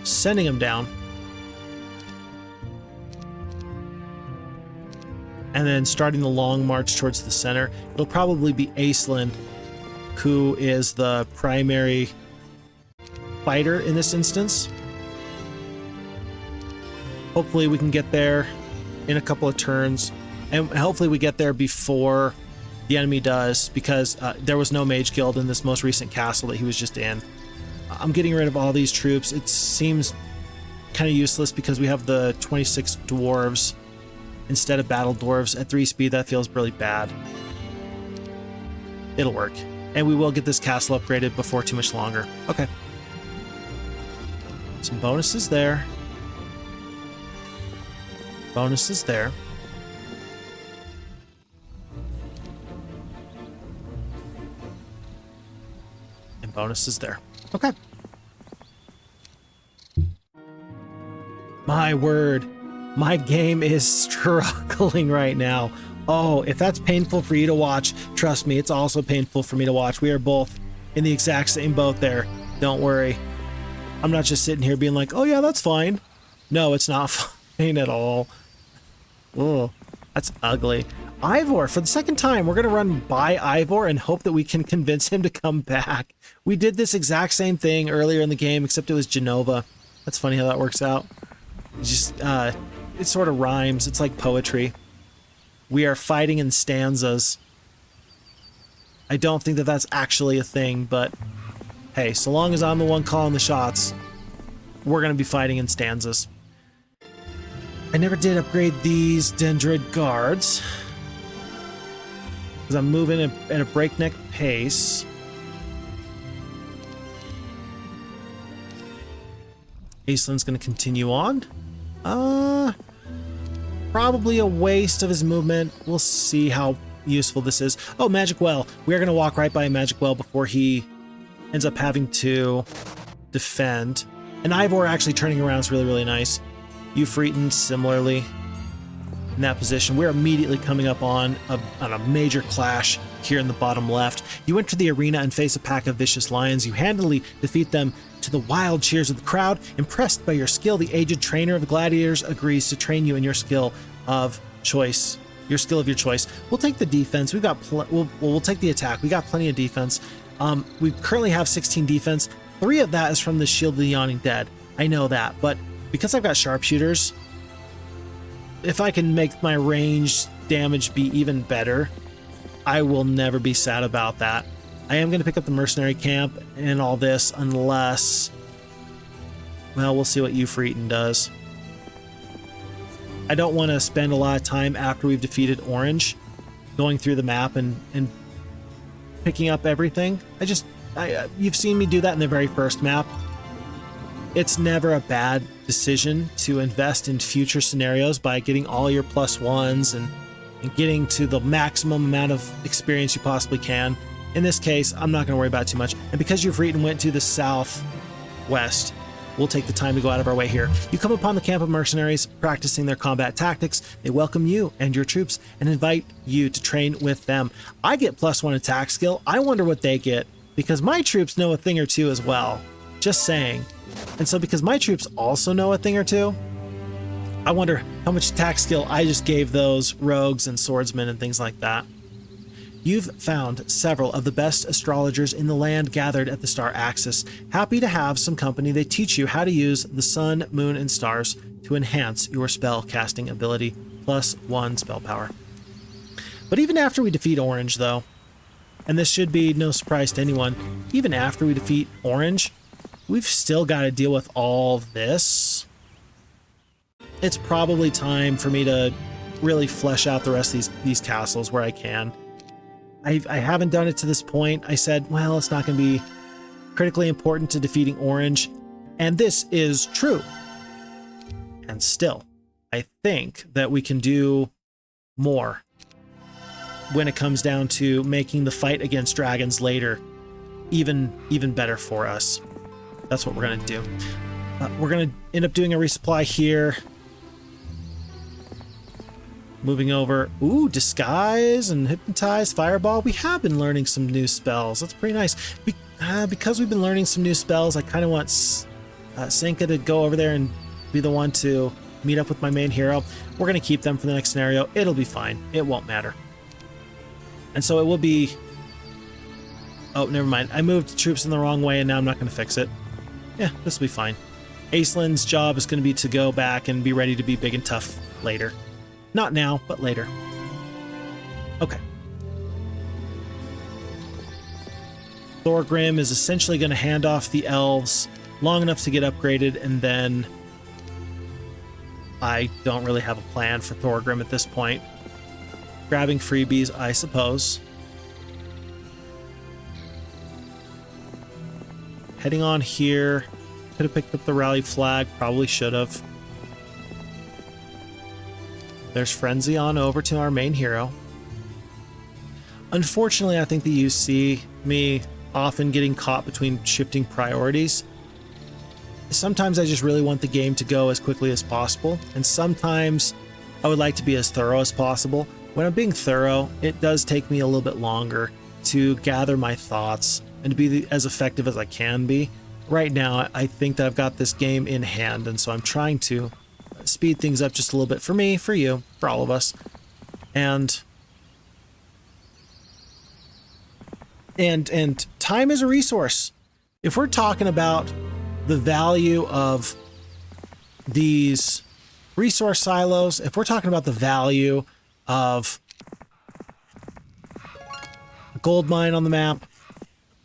Sending them down. And then starting the long march towards the center. It'll probably be Aislinn, who is the primary fighter in this instance. Hopefully we can get there in a couple of turns, and hopefully we get there before the enemy does, because there was no mage guild in this most recent castle that he was just in. I'm getting rid of all these troops. It seems kind of useless because we have the 26 dwarves instead of battle dwarves at 3 speed. That feels really bad. It'll work. And we will get this castle upgraded before too much longer. Okay. Some bonuses there. Bonuses there. And bonuses there. Okay. My word. My game is struggling right now. Oh, if that's painful for you to watch, trust me, it's also painful for me to watch. We are both in the exact same boat there. Don't worry. I'm not just sitting here being like, oh yeah, that's fine. No, it's not fine at all. Oh, that's ugly. Ivor, for the second time, we're going to run by Ivor and hope that we can convince him to come back. We did this exact same thing earlier in the game, except it was Genova. That's funny how that works out. It sort of rhymes. It's like poetry. We are fighting in stanzas. I don't think that that's actually a thing, but hey, so long as I'm the one calling the shots, we're going to be fighting in stanzas. I never did upgrade these Dendrid guards because I'm moving at a breakneck pace. Aislinn's going to continue on. Probably a waste of his movement. We'll see how useful this is. Oh, Magic Well. We are going to walk right by a Magic Well before he ends up having to defend. And Ivor actually turning around is really, really nice. Ufretins, similarly, in that position. We're immediately coming up on a major clash here in the bottom left. You enter the arena and face a pack of vicious lions. You handily defeat them to the wild cheers of the crowd. Impressed by your skill, the aged trainer of the gladiators agrees to train you in your skill of choice. Your skill of your choice. We'll take the defense. We'll take the attack. We got plenty of defense. We currently have 16 defense. 3 of that is from the Shield of the Yawning Dead. I know that, but because I've got sharpshooters, if I can make my range damage be even better, I will never be sad about that. I am going to pick up the mercenary camp and all this unless, well, we'll see what Ufretin does. I don't want to spend a lot of time after we've defeated Orange going through the map and picking up everything. You've seen me do that in the very first map. It's never a bad decision to invest in future scenarios by getting all your +1s and getting to the maximum amount of experience you possibly can. In this case, I'm not going to worry about it too much. And because Ufretin went to the southwest, we'll take the time to go out of our way here. You come upon the camp of mercenaries practicing their combat tactics. They welcome you and your troops and invite you to train with them. I get +1 attack skill. I wonder what they get, because my troops know a thing or two as well. Just saying. And so because my troops also know a thing or two, I wonder how much attack skill I just gave those rogues and swordsmen and things like that. You've found several of the best astrologers in the land gathered at the Star Axis. Happy to have some company. They teach you how to use the sun, moon, and stars to enhance your spell casting ability, +1 spell power. But even after we defeat Orange, though, and this should be no surprise to anyone, even after we defeat Orange, we've still got to deal with all this. It's probably time for me to really flesh out the rest of these castles where I can. I haven't done it to this point. I said, well, it's not going to be critically important to defeating Orange, and this is true. And still, I think that we can do more when it comes down to making the fight against dragons later even better for us. That's what we're going to do. We're going to end up doing a resupply here. Moving over. Ooh, Disguise and Hypnotize, Fireball. We have been learning some new spells. That's pretty nice. Because we've been learning some new spells, I kind of want Senka to go over there and be the one to meet up with my main hero. We're going to keep them for the next scenario. It'll be fine. It won't matter. And so it will be... Oh, never mind. I moved troops in the wrong way, and now I'm not going to fix it. Yeah, this will be fine. Aislinn's job is going to be to go back and be ready to be big and tough later. Not now, but later. Okay. Thorgrim is essentially going to hand off the elves long enough to get upgraded, and then I don't really have a plan for Thorgrim at this point. Grabbing freebies, I suppose. Heading on here. Could have picked up the rally flag, probably should have. There's Frenzy on over to our main hero. Unfortunately, I think that you see me often getting caught between shifting priorities. sometimes I just really want the game to go as quickly as possible, and sometimes I would like to be as thorough as possible. When I'm being thorough, it does take me a little bit longer to gather my thoughts and to be as effective as I can be. Right now, I think that I've got this game in hand, and so I'm trying to speed things up just a little bit for me, for you, for all of us. And time is a resource. If we're talking about the value of these resource silos, if we're talking about the value of a gold mine on the map,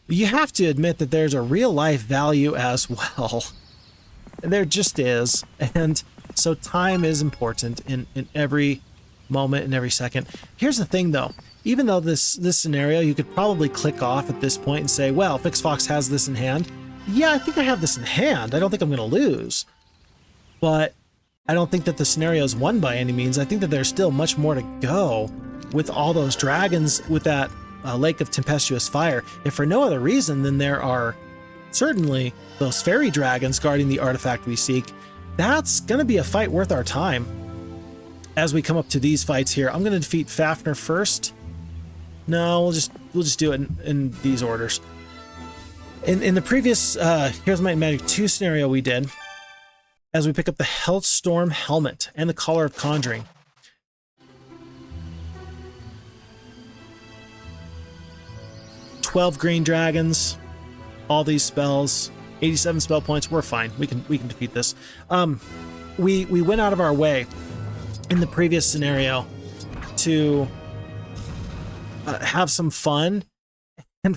you have to admit that there's a real life value as well. And there just is. And so time is important in every moment, in every second. Here's the thing though, even though this scenario, you could probably click off at this point and say, well, FixFox has this in hand. Yeah, I think I have this in hand. I don't think I'm going to lose. But I don't think that the scenario is won by any means. I think that there's still much more to go with all those dragons, with that lake of tempestuous fire. If for no other reason, then there are certainly those fairy dragons guarding the artifact we seek. That's going to be a fight worth our time. As we come up to these fights here, I'm going to defeat Fafnir first. No, we'll just do it in these orders. In the previous Heroes of Might and Magic 2 scenario we did, as we pick up the Hellstorm Helmet and the Collar of Conjuring. "12 green dragons, all these spells, 87 spell points. We're fine. We can defeat this. We went out of our way in the previous scenario to have some fun, and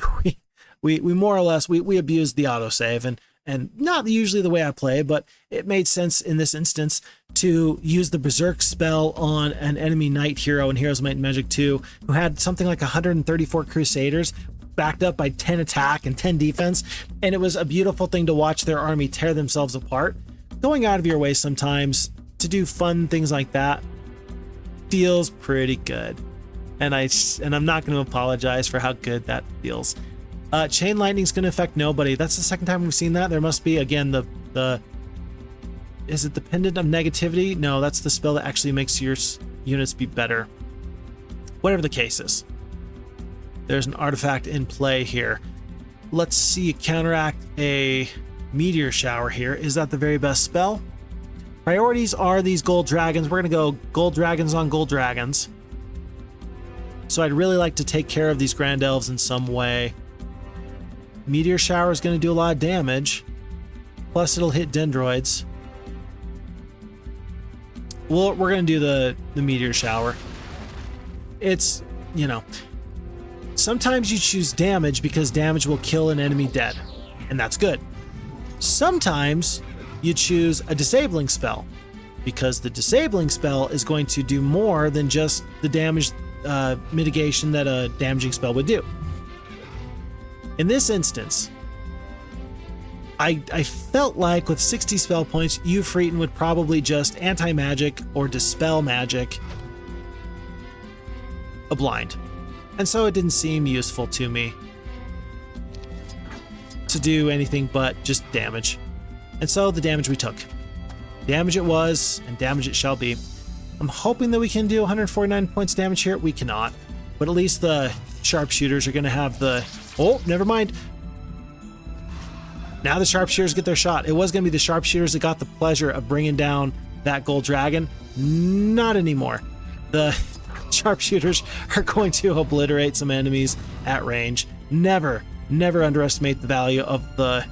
we more or less we abused the autosave, and not usually the way I play, but it made sense in this instance to use the Berserk spell on an enemy knight hero in Heroes of Might and Magic 2 who had something like 134 Crusaders backed up by 10 attack and 10 defense, and it was a beautiful thing to watch their army tear themselves apart. Going out of your way sometimes to do fun things like that feels pretty good, and I'm not going to apologize for how good that feels. Chain Lightning's going to affect nobody. That's the second time we've seen that. There must be, again, the is it the Pendant of Negativity? No, that's the spell that actually makes your units be better. Whatever the case is, there's an artifact in play here. Let's see it counteract a Meteor Shower here. Is that the very best spell? Priorities are these gold dragons. We're going to go gold dragons on gold dragons. So I'd really like to take care of these Grand Elves in some way. Meteor Shower is going to do a lot of damage. Plus it'll hit Dendroids. Well, we're going to do the Meteor Shower. It's, you know, sometimes you choose damage because damage will kill an enemy dead, and that's good. Sometimes you choose a disabling spell because the disabling spell is going to do more than just the damage mitigation that a damaging spell would do. In this instance, I felt like with 60 spell points, Ufretin would probably just anti-magic or dispel magic a blind. And so it didn't seem useful to me to do anything but just damage. And so the damage we took. Damage it was, and damage it shall be. I'm hoping that we can do 149 points damage here. We cannot. But at least the sharpshooters are going to have the... Oh, never mind. Now the sharpshooters get their shot. It was going to be the sharpshooters that got the pleasure of bringing down that gold dragon. Not anymore. The sharpshooters are going to obliterate some enemies at range. Never underestimate the value of the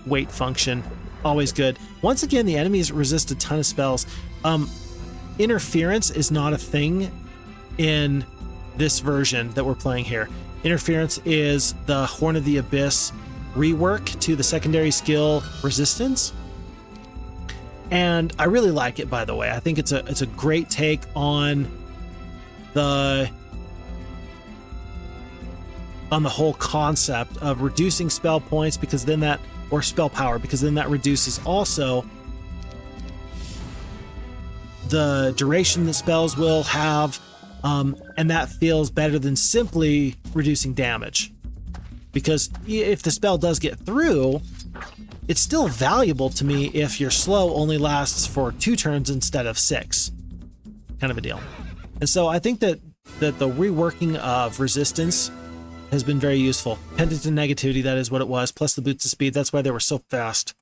weight function. Always good. Once again, the enemies resist a ton of spells. Interference is not a thing in this version that we're playing here. Interference is the Horn of the Abyss rework to the secondary skill resistance. And I really like it, by the way. I think it's a great take on the whole concept of reducing spell points, because then that, or spell power, because then that reduces also the duration that spells will have, and that feels better than simply reducing damage. Because if the spell does get through, it's still valuable to me if your slow only lasts for 2 turns instead of 6. Kind of a deal. And so I think that the reworking of resistance has been very useful. Pendant to negativity, that is what it was, plus the boots of speed. That's why they were so fast.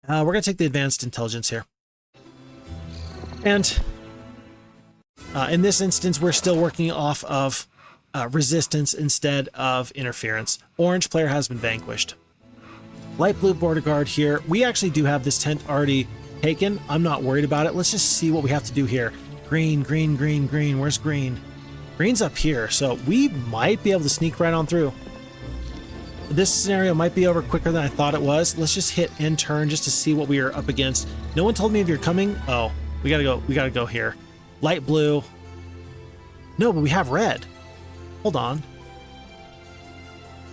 We're going to take the advanced intelligence here. And in this instance, we're still working off of resistance instead of interference. Orange player has been vanquished. Light blue border guard here. We actually do have this tent already taken. I'm not worried about it. Let's just see what we have to do here. Green, green, green, green. Where's green? Green's up here, so we might be able to sneak right on through. This scenario might be over quicker than I thought it was. Let's just hit end turn just to see what we are up against. No one told me if you're coming. Oh, we gotta go. We gotta go here. Light blue. No, but we have red. Hold on.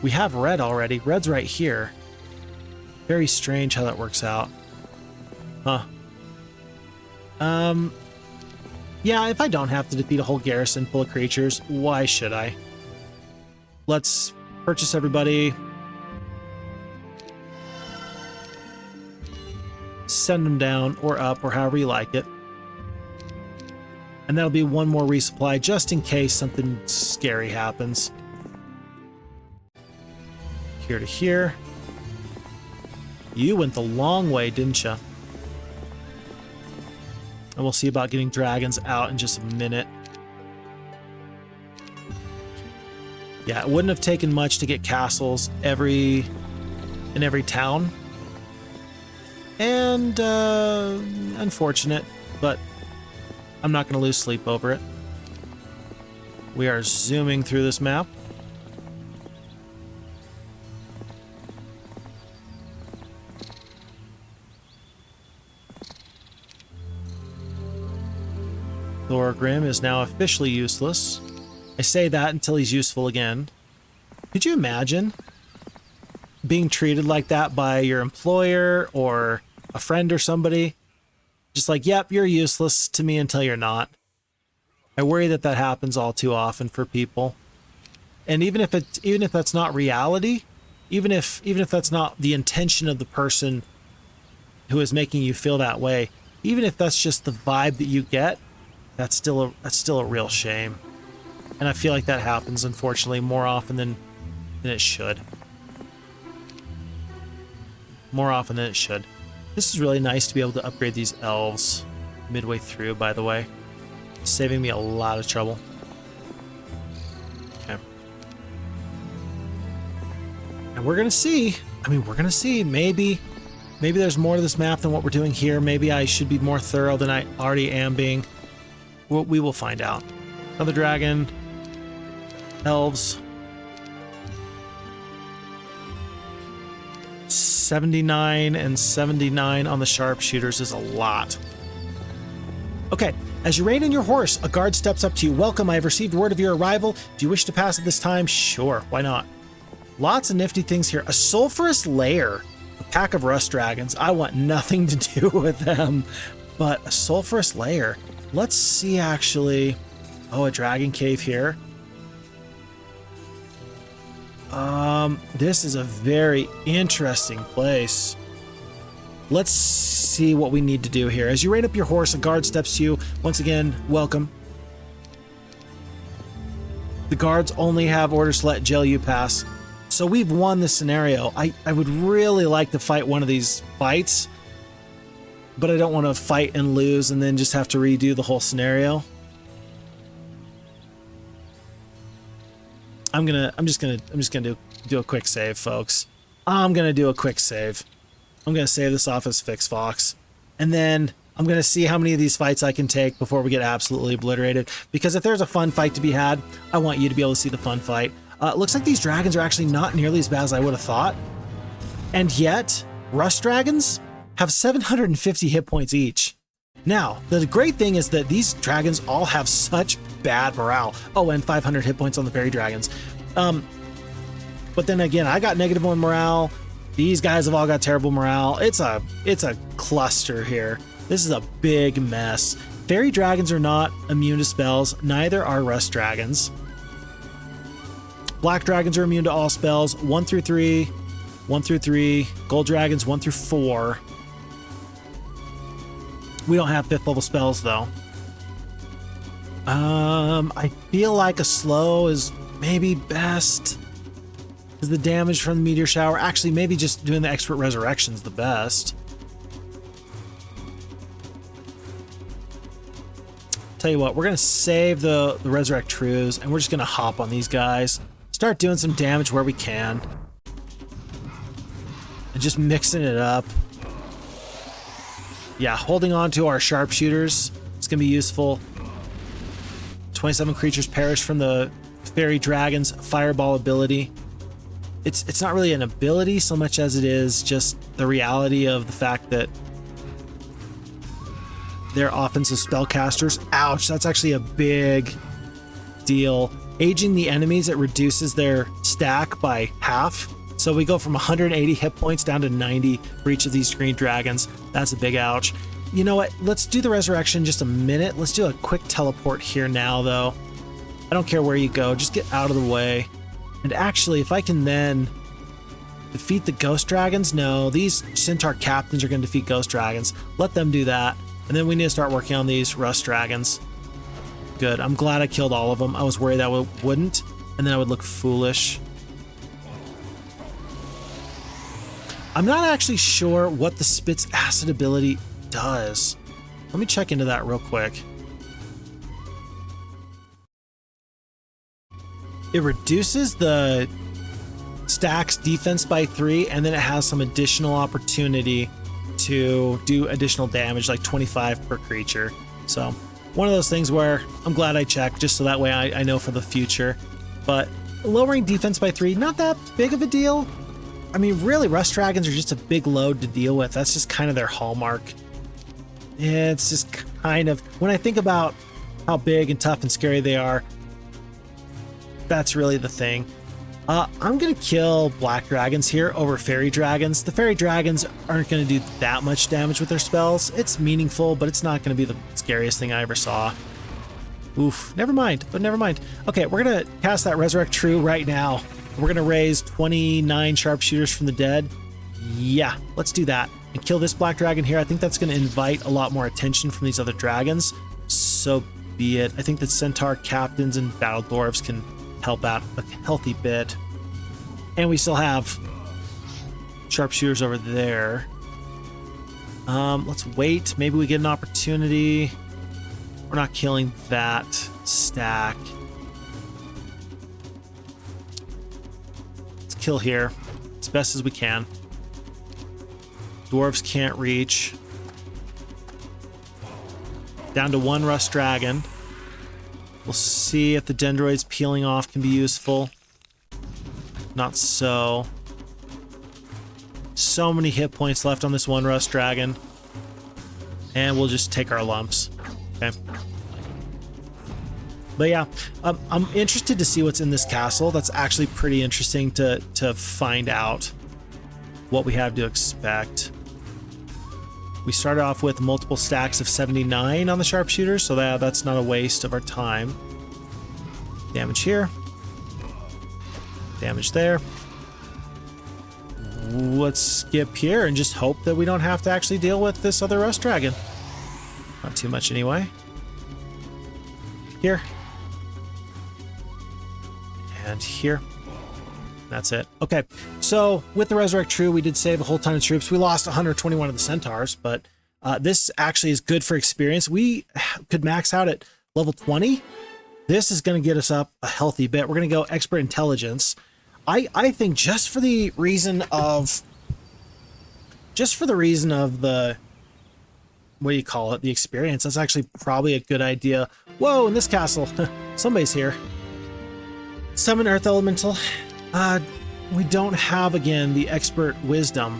We have red already. Red's right here. Very strange how that works out. Huh. Yeah, if I don't have to defeat a whole garrison full of creatures, why should I? Let's purchase everybody. Send them down or up or however you like it. And that'll be one more resupply just in case something scary happens. Here to here. You went the long way, didn't you? And we'll see about getting dragons out in just a minute. Yeah, it wouldn't have taken much to get castles in every town. And unfortunate, but I'm not going to lose sleep over it. We are zooming through this map. Thorgrim is now officially useless. I say that until he's useful again. Could you imagine being treated like that by your employer or a friend or somebody? Just like, yep, you're useless to me until you're not. I worry that that happens all too often for people. And even if that's not reality, even if that's not the intention of the person who is making you feel that way, even if that's just the vibe that you get, that's still a real shame. And I feel like that happens, unfortunately, more often than it should. More often than it should. This is really nice to be able to upgrade these elves midway through, by the way. Saving me a lot of trouble. Okay. And we're gonna see. We're gonna see. Maybe there's more to this map than what we're doing here. Maybe I should be more thorough than I already am being. We will find out. Another dragon. Elves. 79 and 79 on the sharpshooters is a lot. Okay, as you rein in your horse, a guard steps up to you. Welcome, I have received word of your arrival. Do you wish to pass at this time? Sure, why not? Lots of nifty things here. A sulfurous lair. A pack of rust dragons. I want nothing to do with them. But a sulfurous lair. Let's see, actually. Oh, a dragon cave here. This is a very interesting place. Let's see what we need to do here. As you rein up your horse, a guard steps to you. Once again, welcome. The guards only have orders to let jail you pass. So we've won this scenario. I would really like to fight one of these fights, but I don't want to fight and lose and then just have to redo the whole scenario. I'm just gonna do a quick save, folks. I'm gonna do a quick save. I'm gonna save this off as Fix Fox, and then I'm gonna see how many of these fights I can take before we get absolutely obliterated. Because if there's a fun fight to be had, I want you to be able to see the fun fight. Looks like these dragons are actually not nearly as bad as I would have thought, and yet rust dragons have 750 hit points each. Now, the great thing is that these dragons all have such bad morale. Oh, and 500 hit points on the fairy dragons. But then again, I got -1 morale. These guys have all got terrible morale. It's a cluster here. This is a big mess. Fairy dragons are not immune to spells. Neither are rust dragons. Black dragons are immune to all spells. 1 through 3 1 through 3. Gold dragons 1 through 4. We don't have 5th level spells though. I feel like a slow is maybe best. Because the damage from the meteor shower, actually maybe just doing the expert resurrection is the best. Tell you what, we're gonna save the resurrect trues and we're just gonna hop on these guys. Start doing some damage where we can. And just mixing it up. Yeah, holding on to our sharpshooters is gonna be useful. 27 creatures perish from the fairy dragon's fireball ability. It's not really an ability so much as it is just the reality of the fact that they're offensive spellcasters. Ouch, that's actually a big deal. Aging the enemies, it reduces their stack by half. So we go from 180 hit points down to 90 for each of these green dragons. That's a big ouch. You know what? Let's do the resurrection in just a minute. Let's do a quick teleport here now, though. I don't care where you go. Just get out of the way. And actually, if I can then defeat the ghost dragons. No, these centaur captains are going to defeat ghost dragons. Let them do that. And then we need to start working on these rust dragons. Good. I'm glad I killed all of them. I was worried I wouldn't. And then I would look foolish. I'm not actually sure what the Spit's acid ability does. Let me check into that real quick. It reduces the stack's defense by 3, and then it has some additional opportunity to do additional damage, like 25 per creature. So one of those things where I'm glad I checked, just so that way I know for the future. But lowering defense by 3, not that big of a deal. I mean, really, rust dragons are just a big load to deal with. That's just kind of their hallmark. It's just kind of, when I think about how big and tough and scary they are, that's really the thing. I'm going to kill black dragons here over fairy dragons. The fairy dragons aren't going to do that much damage with their spells. It's meaningful, but it's not going to be the scariest thing I ever saw. Oof, never mind, but never mind. Okay, we're going to cast that Resurrect True right now. We're going to raise 29 sharpshooters from the dead. Yeah, let's do that. And kill this black dragon here. I think that's going to invite a lot more attention from these other dragons. So be it. I think that centaur captains and battle dwarves can help out a healthy bit. And we still have sharpshooters over there. Let's wait. Maybe we get an opportunity. We're not killing that stack. Let's kill here as best as we can. Dwarves can't reach. Down to 1 rust dragon. We'll see if the dendroids peeling off can be useful. Not so. So many hit points left on this 1 rust dragon. And we'll just take our lumps. Okay. But yeah, I'm interested to see what's in this castle. That's actually pretty interesting to find out what we have to expect. We started off with multiple stacks of 79 on the sharpshooters, so that's not a waste of our time. Damage here. Damage there. Let's skip here and just hope that we don't have to actually deal with this other rust dragon. Not too much anyway. Here. And here. That's it. Okay, so with the Resurrect True, we did save a whole ton of troops. We lost 121 of the centaurs, but this actually is good for experience. We could max out at level 20. This is going to get us up a healthy bit. We're going to go Expert Intelligence. I think just for the reason of the, what do you call it, the experience, that's actually probably a good idea. Whoa, in this castle, somebody's here. Summon Earth Elemental. We don't have, again, the Expert Wisdom.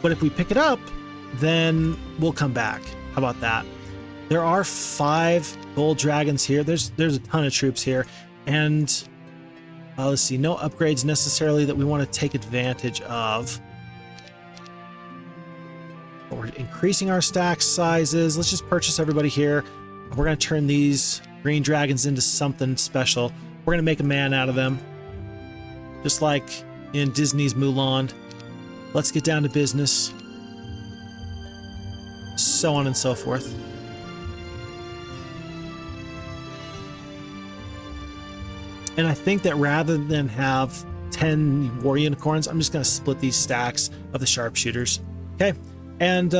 But if we pick it up, then we'll come back. How about that? There are 5 gold dragons here. There's a ton of troops here. And let's see, no upgrades necessarily that we want to take advantage of. But we're increasing our stack sizes. Let's just purchase everybody here. We're going to turn these green dragons into something special. We're going to make a man out of them. Just like in Disney's Mulan. Let's get down to business. So on and so forth. And I think that rather than have 10 war unicorns, I'm just going to split these stacks of the sharpshooters. Okay. And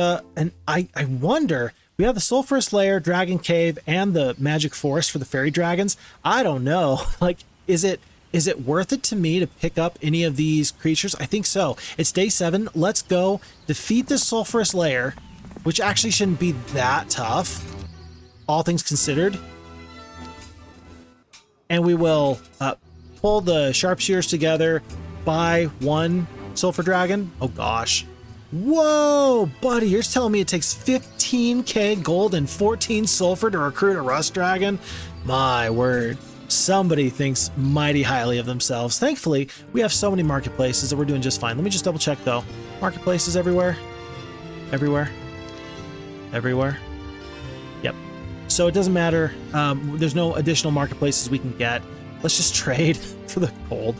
I wonder, we have the Sulfurous Lair, Dragon Cave, and the Magic Forest for the fairy dragons. I don't know. Like, is it worth it to me to pick up any of these creatures? I think so. It's day 7. Let's go defeat the Sulfurous Lair, which actually shouldn't be that tough, all things considered. And we will pull the sharpshooters together, buy 1 sulfur dragon. Oh gosh. Whoa, buddy, you're telling me it takes 15k gold and 14 sulfur to recruit a rust dragon? My word. Somebody thinks mighty highly of themselves. Thankfully, we have so many marketplaces that we're doing just fine. Let me just double check though. Marketplaces everywhere? Everywhere? Everywhere? Yep. So it doesn't matter. There's no additional marketplaces we can get. Let's just trade for the gold.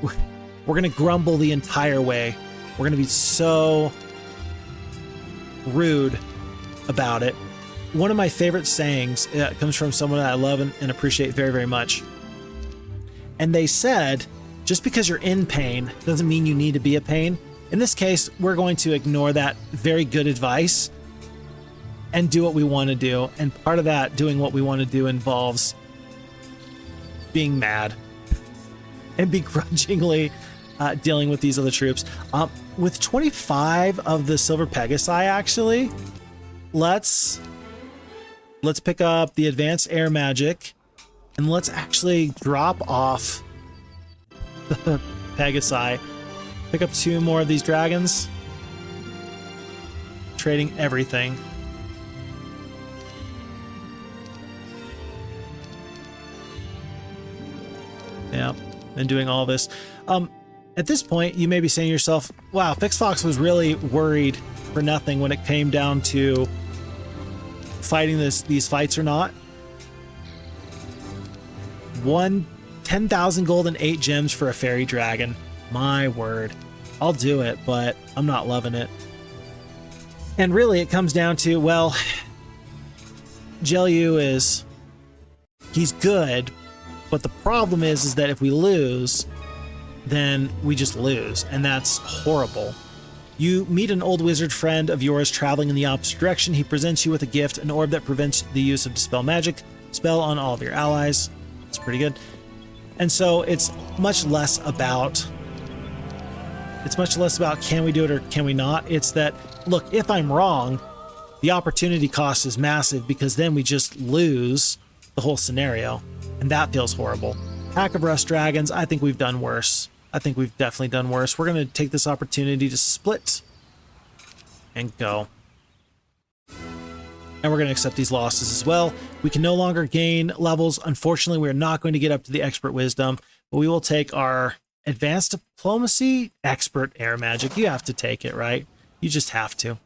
We're going to grumble the entire way. We're going to be so rude about it. One of my favorite sayings comes from someone that I love and appreciate very, very much. And they said, just because you're in pain doesn't mean you need to be a pain. In this case, we're going to ignore that very good advice and do what we want to do. And part of that doing what we want to do involves being mad and begrudgingly dealing with these other troops. With 25 of the Silver Pegasi, actually, let's pick up the Advanced Air Magic and let's actually drop off the Pegasi. Pick up 2 more of these dragons. Trading everything. Yeah, and doing all this. At this point, you may be saying to yourself, wow, FixFox was really worried for nothing when it came down to fighting these fights or not. 10,000 gold and 8 gems for a fairy dragon. My word. I'll do it, but I'm not loving it. And really, it comes down to, well, Jelyu he's good, but the problem is that if we lose, then we just lose, and that's horrible. You meet an old wizard friend of yours traveling in the opposite direction. He presents you with a gift, an orb that prevents the use of Dispel Magic spell on all of your allies. It's pretty good. And so it's much less about can we do it or can we not. It's that, look, if I'm wrong, the opportunity cost is massive because then we just lose the whole scenario, and that feels horrible. Pack of Rust Dragons, I think we've done worse. I think we've definitely done worse. We're going to take this opportunity to split and go. And we're going to accept these losses as well. We can no longer gain levels. Unfortunately, we're not going to get up to the Expert Wisdom, but we will take our Advanced Diplomacy, Expert Air Magic. You have to take it, right? You just have to.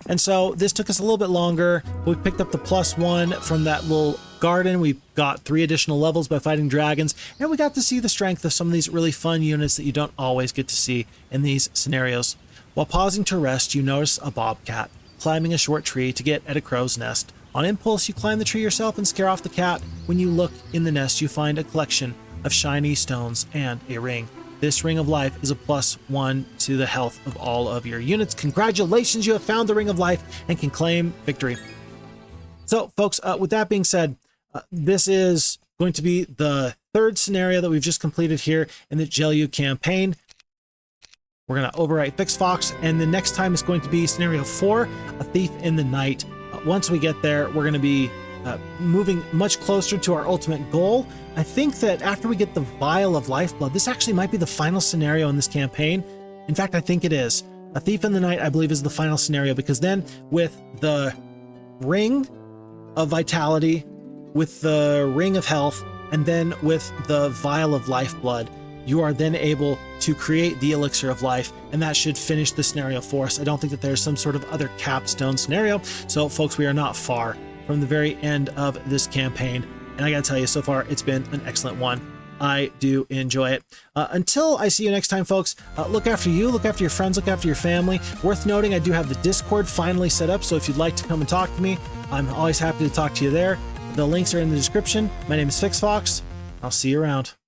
And so this took us a little bit longer. We picked up the +1 from that little garden. We got 3 additional levels by fighting dragons, and we got to see the strength of some of these really fun units that you don't always get to see in these scenarios. While pausing to rest, you notice a bobcat climbing a short tree to get at a crow's nest. On impulse, you climb the tree yourself and scare off the cat. When you look in the nest, you find a collection of shiny stones and a ring. This Ring of Life is a +1 to the health of all of your units. Congratulations, you have found the Ring of Life and can claim victory. So, folks, with that being said, this is going to be the 3rd scenario that we've just completed here in the Jelyu campaign. We're going to overwrite FixFox, and the next time is going to be scenario 4, A Thief in the Night. Once we get there, we're going to be moving much closer to our ultimate goal. I think that after we get the Vial of Lifeblood, this actually might be the final scenario in this campaign. In fact, I think it is. A Thief in the Night, I believe, is the final scenario, because then with the Ring of Vitality, with the Ring of Health, and then with the Vial of Lifeblood, you are then able to create the Elixir of Life, and that should finish the scenario for us. I don't think that there's some sort of other capstone scenario. So, folks, we are not far from the very end of this campaign, and I gotta tell you, so far it's been an excellent one. I do enjoy it. Until I see you next time, folks, look after you, look after your friends, look after your family. Worth noting, I do have the Discord finally set up, so if you'd like to come and talk to me, I'm always happy to talk to you there. The links are in the description. My name is FixFox. I'll see you around.